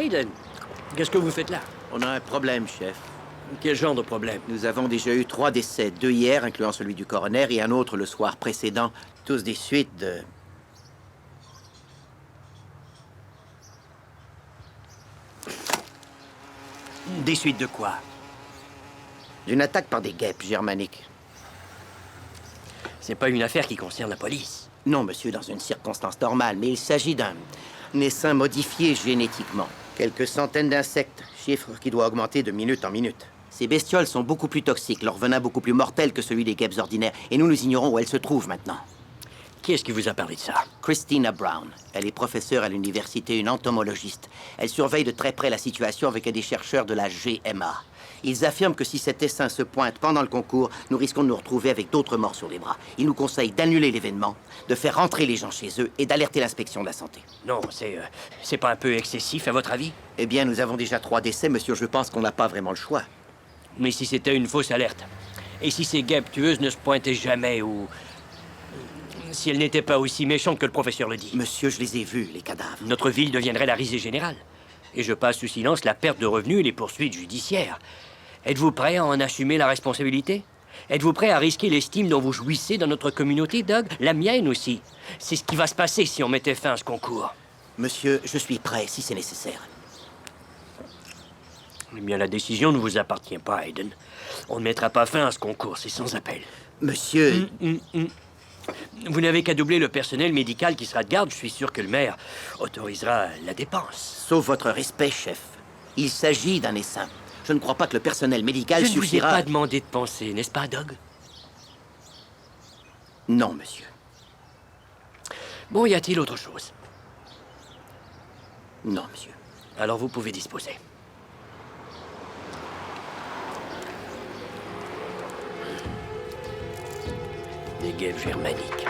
Aiden, qu'est-ce que vous faites là? On a un problème, chef. Quel genre de problème? Nous avons déjà eu 3 décès, 2 hier, incluant celui du coroner, et un autre le soir précédent, tous des suites de... Des suites de quoi? D'une attaque par des guêpes germaniques. C'est pas une affaire qui concerne la police. Non, monsieur, dans une circonstance normale, mais il s'agit d'un essaim modifié génétiquement. Quelques centaines d'insectes, chiffre qui doit augmenter de minute en minute. Ces bestioles sont beaucoup plus toxiques, leur venin beaucoup plus mortel que celui des guêpes ordinaires, et nous ignorons où elles se trouvent maintenant. Qui est-ce qui vous a parlé de ça? Christina Brown. Elle est professeure à l'université, une entomologiste. Elle surveille de très près la situation avec des chercheurs de la GMA. Ils affirment que si cet essaim se pointe pendant le concours, nous risquons de nous retrouver avec d'autres morts sur les bras. Ils nous conseillent d'annuler l'événement, de faire rentrer les gens chez eux et d'alerter l'inspection de la santé. Non, c'est pas un peu excessif, à votre avis? Eh bien, nous avons déjà 3 décès, monsieur. Je pense qu'on n'a pas vraiment le choix. Mais si c'était une fausse alerte, et si ces guêpes tueuses ne se pointaient jamais, ou... si elles n'étaient pas aussi méchantes que le professeur le dit... Monsieur, je les ai vus, les cadavres. Notre ville deviendrait la risée générale. Et je passe sous silence la perte de revenus et les poursuites judiciaires. Êtes-vous prêt à en assumer la responsabilité? Êtes-vous prêt à risquer l'estime dont vous jouissez dans notre communauté, Doug? La mienne aussi. C'est ce qui va se passer si on mettait fin à ce concours. Monsieur, je suis prêt si c'est nécessaire. Eh bien, la décision ne vous appartient pas, Aiden. On ne mettra pas fin à ce concours, c'est sans appel. Monsieur... Vous n'avez qu'à doubler le personnel médical qui sera de garde. Je suis sûr que le maire autorisera la dépense. Sauf votre respect, chef. Il s'agit d'un essaim. Je ne crois pas que le personnel médical suffira... Je ne vous ai pas demandé de penser, n'est-ce pas, Doug? Non, monsieur. Bon, y a-t-il autre chose? Non, monsieur. Alors vous pouvez disposer. Des guêpes germaniques.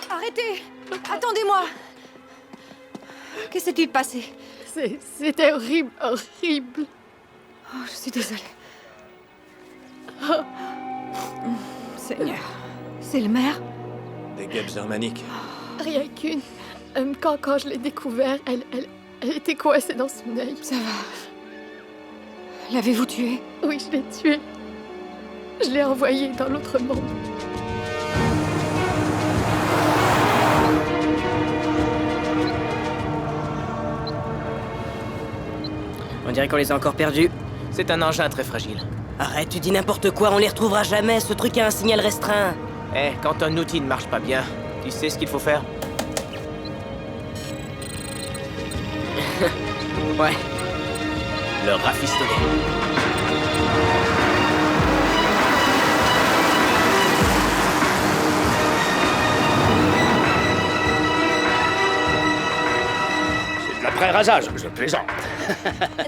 Arrêtez! Attendez-moi! Qu'est-ce qui s'est passé? C'était horrible, horrible. Oh, je suis désolée. Seigneur, c'est le maire? Des guêpes germaniques. Rien qu'une. Quand je l'ai découvert, elle était coincée dans son œil. Ça va. L'avez-vous tuée? Oui, je l'ai tuée. Je l'ai envoyée dans l'autre monde. On dirait qu'on les a encore perdus. C'est un engin très fragile. Arrête, tu dis n'importe quoi, on les retrouvera jamais. Ce truc a un signal restreint. Eh, quand un outil ne marche pas bien, tu sais ce qu'il faut faire? Ouais. Le rafistoler. Pré-rasage, je plaisante.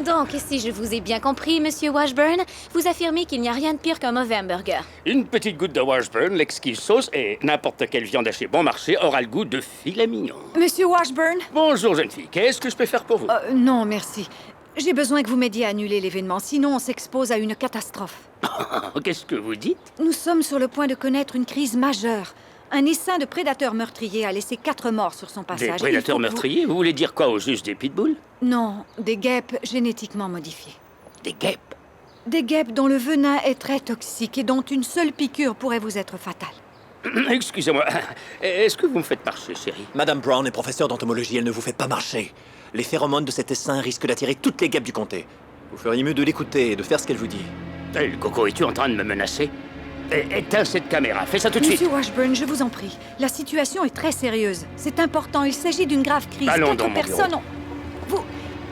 Donc, si je vous ai bien compris, Monsieur Washburn, vous affirmez qu'il n'y a rien de pire qu'un mauvais hamburger. Une petite goutte de Washburn, l'exquise sauce, et n'importe quelle viande hachée bon marché aura le goût de filet mignon. Monsieur Washburn? Bonjour, jeune fille. Qu'est-ce que je peux faire pour vous? Non, merci. J'ai besoin que vous m'aidiez à annuler l'événement, sinon on s'expose à une catastrophe. Qu'est-ce que vous dites? Nous sommes sur le point de connaître une crise majeure. Un essaim de prédateurs meurtriers a laissé 4 morts sur son passage. Des prédateurs meurtriers? Vous voulez dire quoi au juste des pitbulls? Non, des guêpes génétiquement modifiées. Des guêpes? Des guêpes dont le venin est très toxique et dont une seule piqûre pourrait vous être fatale. Excusez-moi, est-ce que vous me faites marcher, chérie? Madame Brown est professeure d'entomologie, elle ne vous fait pas marcher. Les phéromones de cet essaim risquent d'attirer toutes les guêpes du comté. Vous feriez mieux de l'écouter et de faire ce qu'elle vous dit. Coco, es-tu en train de me menacer? Éteins cette caméra, fais ça tout de suite. Monsieur Washburn, je vous en prie. La situation est très sérieuse. C'est important, il s'agit d'une grave crise. Allons dans mon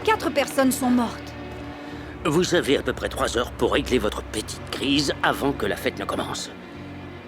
Quatre personnes sont mortes. Vous avez à peu près 3 heures pour régler votre petite crise avant que la fête ne commence.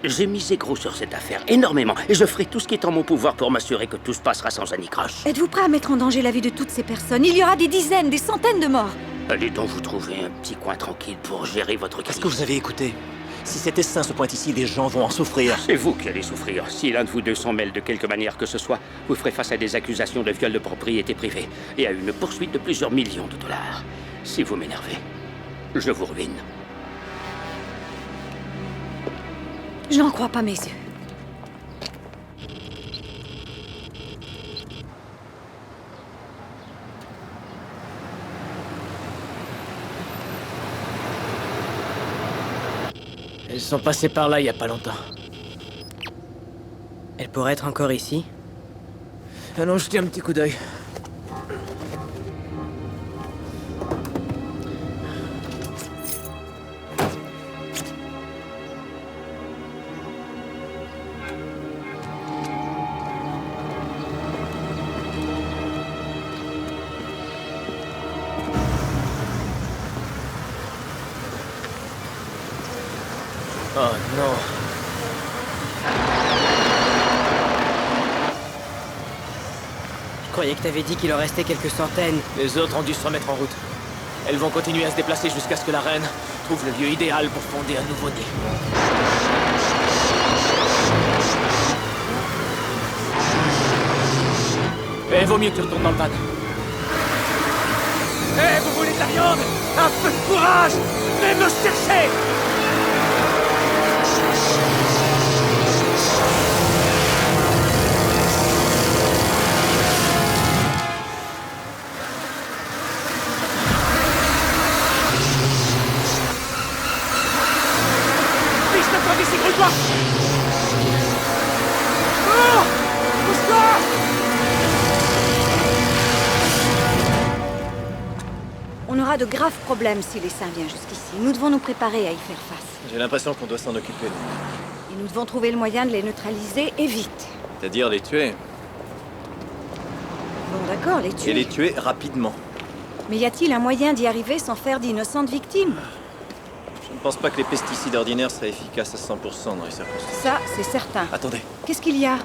J'ai misé gros sur cette affaire, énormément, et je ferai tout ce qui est en mon pouvoir pour m'assurer que tout se passera sans anicroche. Êtes-vous prêt à mettre en danger la vie de toutes ces personnes? Il y aura des dizaines, des centaines de morts. Allez donc vous trouver un petit coin tranquille pour gérer votre crise. Est-ce que vous avez écouté? Si cet essaim se pointe ici, des gens vont en souffrir. C'est vous qui allez souffrir. Si l'un de vous deux s'en mêle de quelque manière que ce soit, vous ferez face à des accusations de viol de propriété privée et à une poursuite de plusieurs millions de dollars. Si vous m'énervez, je vous ruine. Je n'en crois pas mes yeux. Elles sont passées par là il y a pas longtemps. Elle pourrait être encore ici? Allons jeter un petit coup d'œil. Oh non. Je croyais que t'avais dit qu'il en restait quelques centaines. Les autres ont dû se remettre en route. Elles vont continuer à se déplacer jusqu'à ce que la reine trouve le lieu idéal pour fonder un nouveau nid. Eh, vaut mieux que tu retournes dans le van. Eh, vous voulez de la viande? Un peu de courage! Venez me chercher! On aura de graves problèmes si l'essaim vient jusqu'ici. Nous devons nous préparer à y faire face. J'ai l'impression qu'on doit s'en occuper. Et nous devons trouver le moyen de les neutraliser et vite. C'est-à-dire les tuer. Bon, d'accord, les tuer. Et les tuer rapidement. Mais y a-t-il un moyen d'y arriver sans faire d'innocentes victimes? Je ne pense pas que les pesticides ordinaires seraient efficaces à 100% dans les circonstances. Ça, c'est certain. Attendez. Qu'est-ce qu'il y a?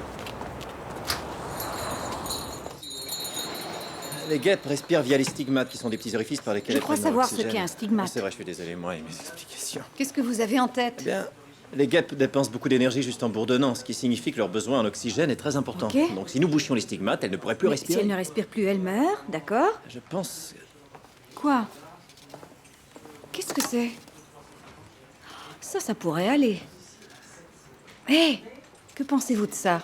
Les guêpes respirent via les stigmates, qui sont des petits orifices par lesquels Je elles crois prennent savoir ce l'oxygène. qu'est un stigmate. C'est vrai, je suis désolé, moi et mes explications. Qu'est-ce que vous avez en tête? Eh bien, les guêpes dépensent beaucoup d'énergie juste en bourdonnant, ce qui signifie que leur besoin en oxygène est très important. Ok. Donc si nous bouchions les stigmates, elles ne pourraient plus Mais respirer. si elle ne respire plus, elle meurt, d'accord? Je pense... Quoi? Qu'est-ce que c'est? Ça pourrait aller. Hé! Que pensez-vous de ça?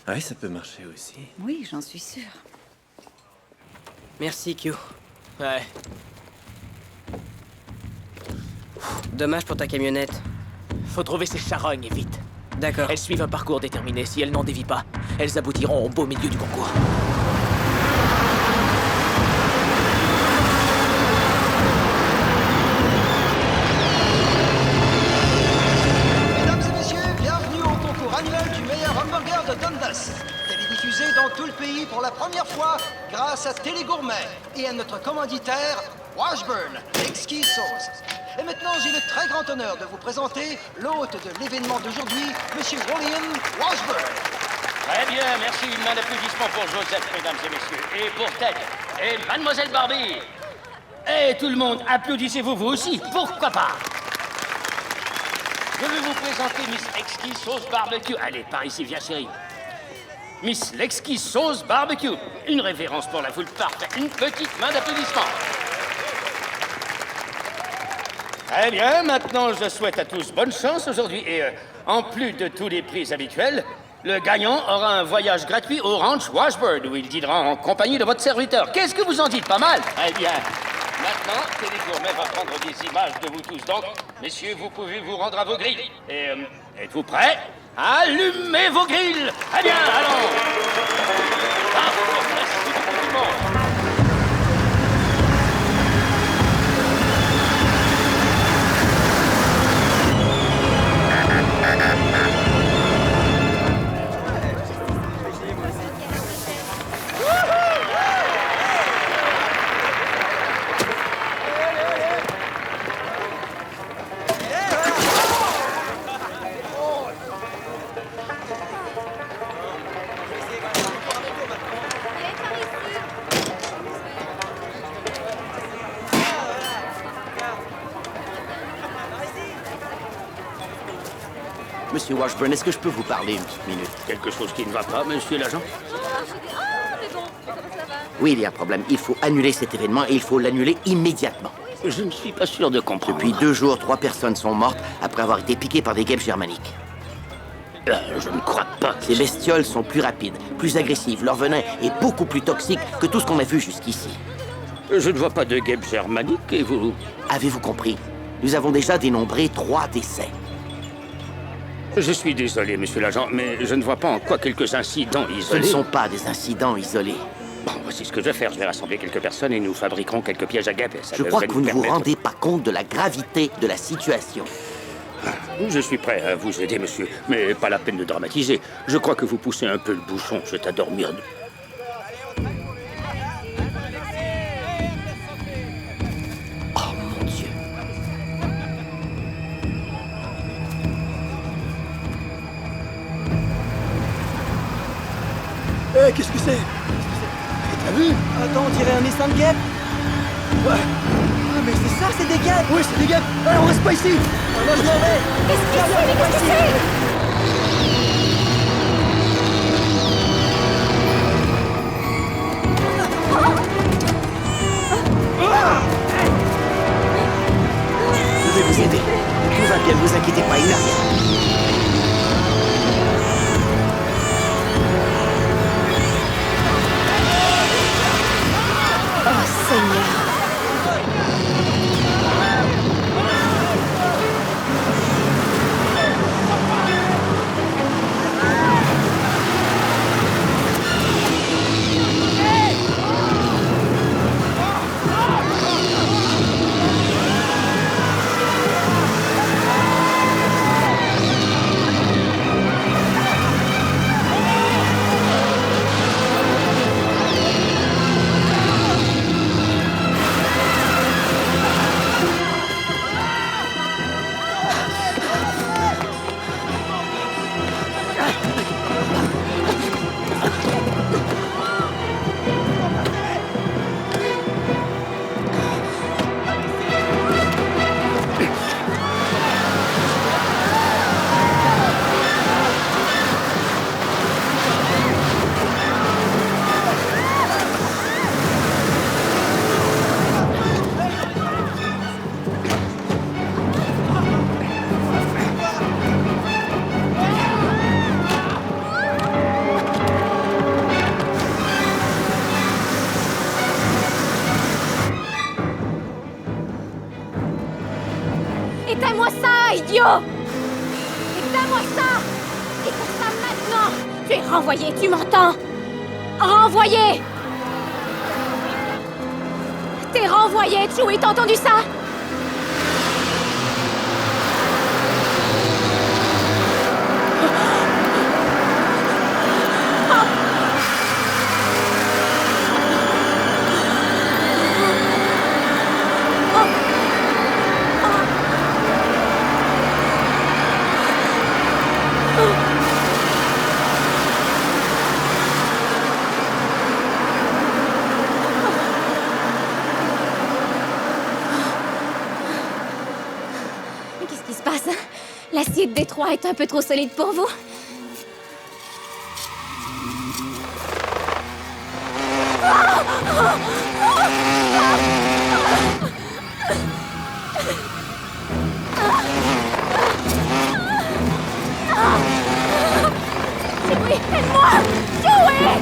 Oui, ça peut marcher aussi. Oui, j'en suis sûre. Merci, Q. Ouais. Dommage pour ta camionnette. Faut trouver ces charognes et vite. D'accord. Elles suivent un parcours déterminé. Si elles n'en dévient pas, elles aboutiront au beau milieu du concours. Mesdames et messieurs, bienvenue au concours annuel du meilleur hamburger de Dundas. Télédiffusé dans tout le pays pour la première fois grâce à Télégourmet et à notre commanditaire Washburn, l'exquise sauce. Et maintenant, j'ai le très grand honneur de vous présenter l'hôte de l'événement d'aujourd'hui, Monsieur William Washburn. Très bien, merci. Une main d'applaudissement pour Joseph, mesdames et messieurs. Et pour Ted. Et Mademoiselle Barbie. Et tout le monde, applaudissez-vous vous aussi. Pourquoi pas? Je vais vous présenter Miss Exquise Sauce Barbecue. Allez, par ici, viens chérie. Miss L'exquise Sauce Barbecue. Une révérence pour la foule parfaite. Une petite main d'applaudissement. Très bien, maintenant je souhaite à tous bonne chance aujourd'hui. Et en plus de tous les prix habituels, le gagnant aura un voyage gratuit au ranch Washburn où il dînera en compagnie de votre serviteur. Qu'est-ce que vous en dites? Pas mal? Très bien. Maintenant, Télégourmet va prendre des images de vous tous. Donc, messieurs, vous pouvez vous rendre à vos grilles. Et êtes-vous prêts? Allumez vos grilles! Très bien, allons! Merci beaucoup tout le monde. Monsieur Washburn, est-ce que je peux vous parler une petite minute? Quelque chose qui ne va pas, monsieur l'agent? Oui, il y a un problème. Il faut annuler cet événement et il faut l'annuler immédiatement. Je ne suis pas sûr de comprendre. Depuis 2 jours, 3 personnes sont mortes après avoir été piquées par des guêpes germaniques. Je ne crois pas. Ces bestioles sont plus rapides, plus agressives. Leur venin est beaucoup plus toxique que tout ce qu'on a vu jusqu'ici. Je ne vois pas de guêpes germaniques et vous... Avez-vous compris? Nous avons déjà dénombré 3 décès. Je suis désolé, monsieur l'agent, mais je ne vois pas en quoi quelques incidents Ce isolés... ne sont pas des incidents isolés. Bon, voici ce que je vais faire. Je vais rassembler quelques personnes et nous fabriquerons quelques pièges à guêpes. Et ça Je crois devrait que vous nous ne vous permettre- rendez pas compte de la gravité de la situation. Je suis prêt à vous aider, monsieur, mais pas la peine de dramatiser. Je crois que vous poussez un peu le bouchon. Je t'adore, Myrne. Oh, mon Dieu. Hé, qu'est-ce que c'est? T'as vu? Attends, on dirait un Nissan Guêpe. Ouais. Ah, mais c'est ça, c'est des guêpes. Oui, c'est des guêpes. Allez, on reste pas ici. Moi, je m'en vais. Qu'est-ce que c'est? Je vais vous aider. Tout va bien, ne vous inquiétez pas, il n'y a rien. Oh, Seigneur. Éteins-moi ça, idiot! Éteins-moi ça! Éteins ça maintenant! Tu es renvoyé, tu m'entends? Renvoyé! T'es renvoyé, Chewie, t'as entendu ça? Qu'est-ce qui se passe? L'acier de Détroit est un peu trop solide pour vous? Chewie, aide-moi! Chewie!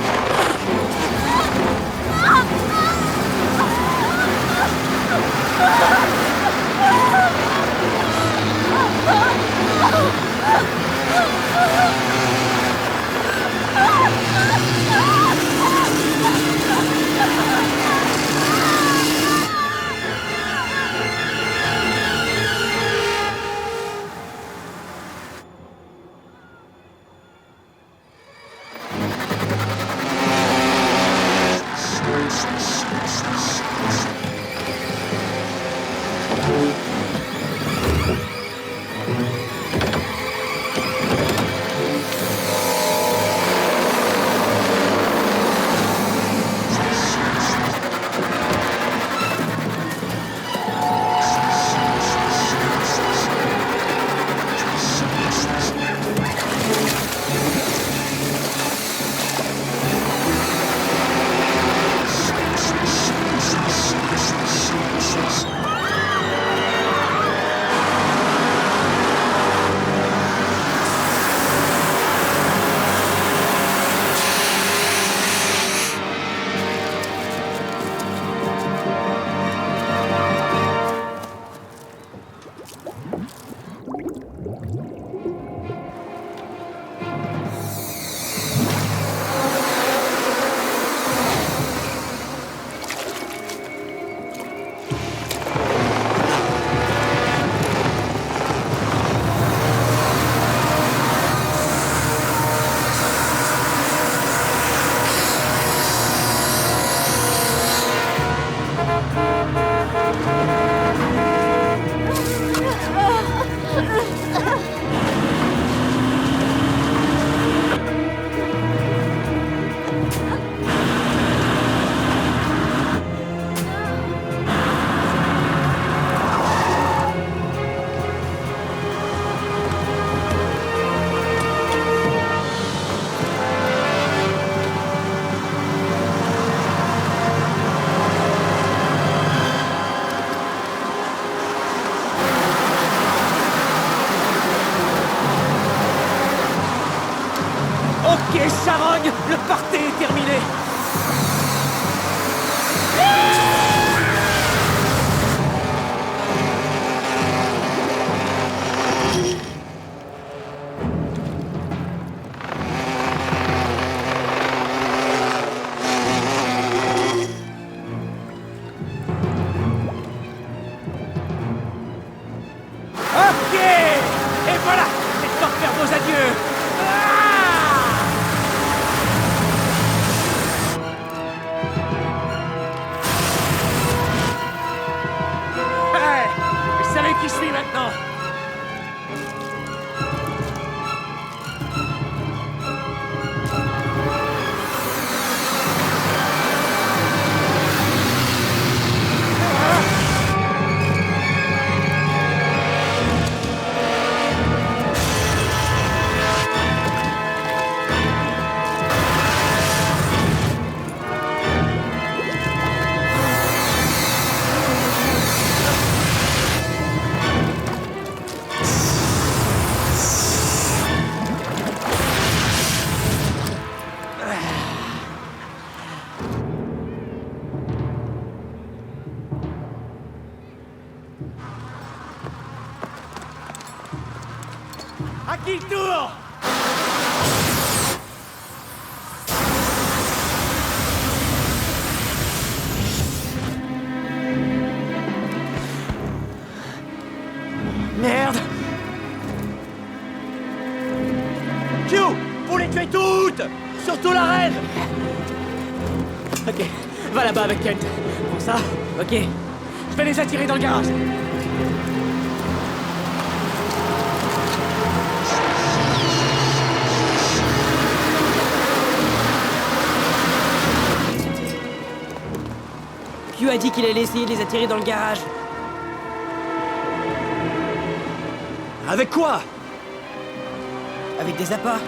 Qui tourne? Merde! Q! Faut les tuer toutes! Surtout la reine! Ok, va là-bas avec Kent. Prends ça. Ok. Je vais les attirer dans le garage. Q a dit qu'il allait essayer de les attirer dans le garage. Avec quoi? Avec des appâts.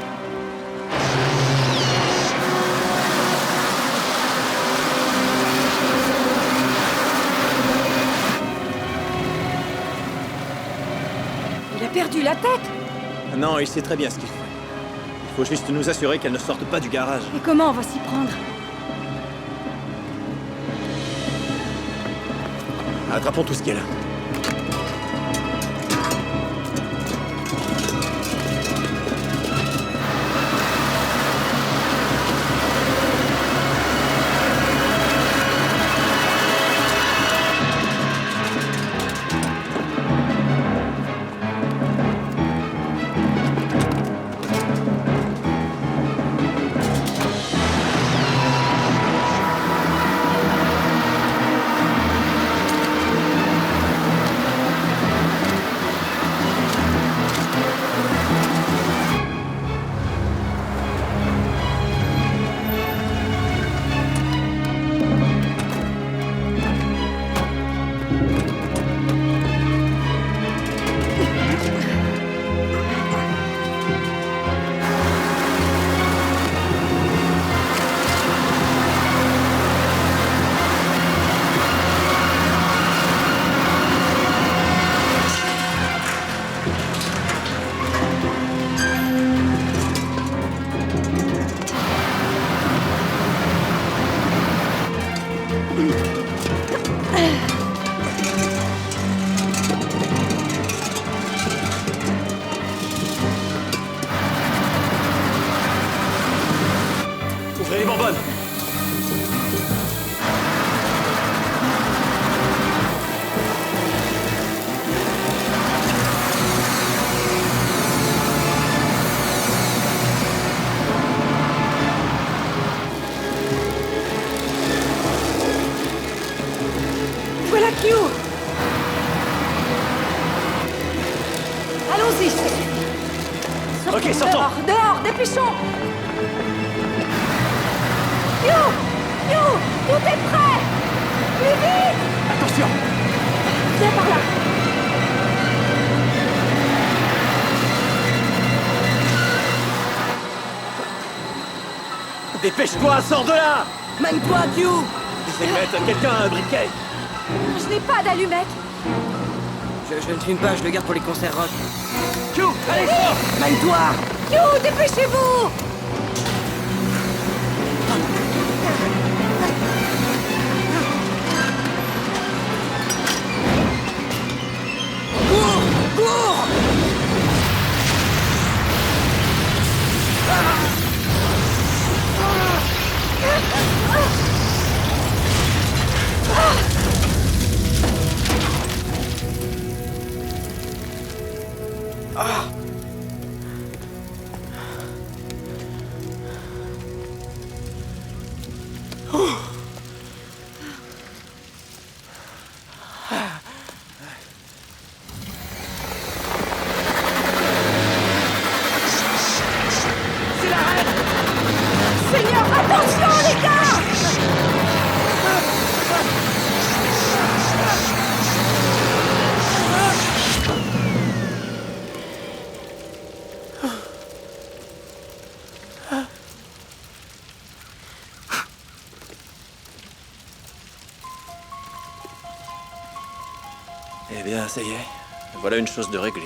Il a perdu la tête. Non, il sait très bien ce qu'il fait. Il faut juste nous assurer qu'elle ne sorte pas du garage. Et comment on va s'y prendre? Attrapons tout ce qui est là. Ouvrez les bonbonnes. Voilà Q. Allons-y. Ok, sortons. Dehors, dehors, dépêchons. Q, Q, tout est prêt. Plus vite. Attention. Viens par là. Dépêche-toi, sors de là. Mène-toi, Q. Essaye de mettre quelqu'un à un briquet. Je n'ai pas d'allumette. Je ne fume pas, je le garde pour les concerts rock. Q, allez, sors! Mène-toi. Q, dépêchez-vous. Cours, cours. Seigneur, attention les gars. Eh bien, ça y est. Voilà une chose de réglée.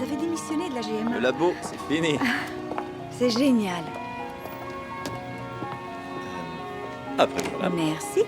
vous avez démissionné de la GMA. Le labo, c'est fini. C'est génial. Après, voilà. Merci.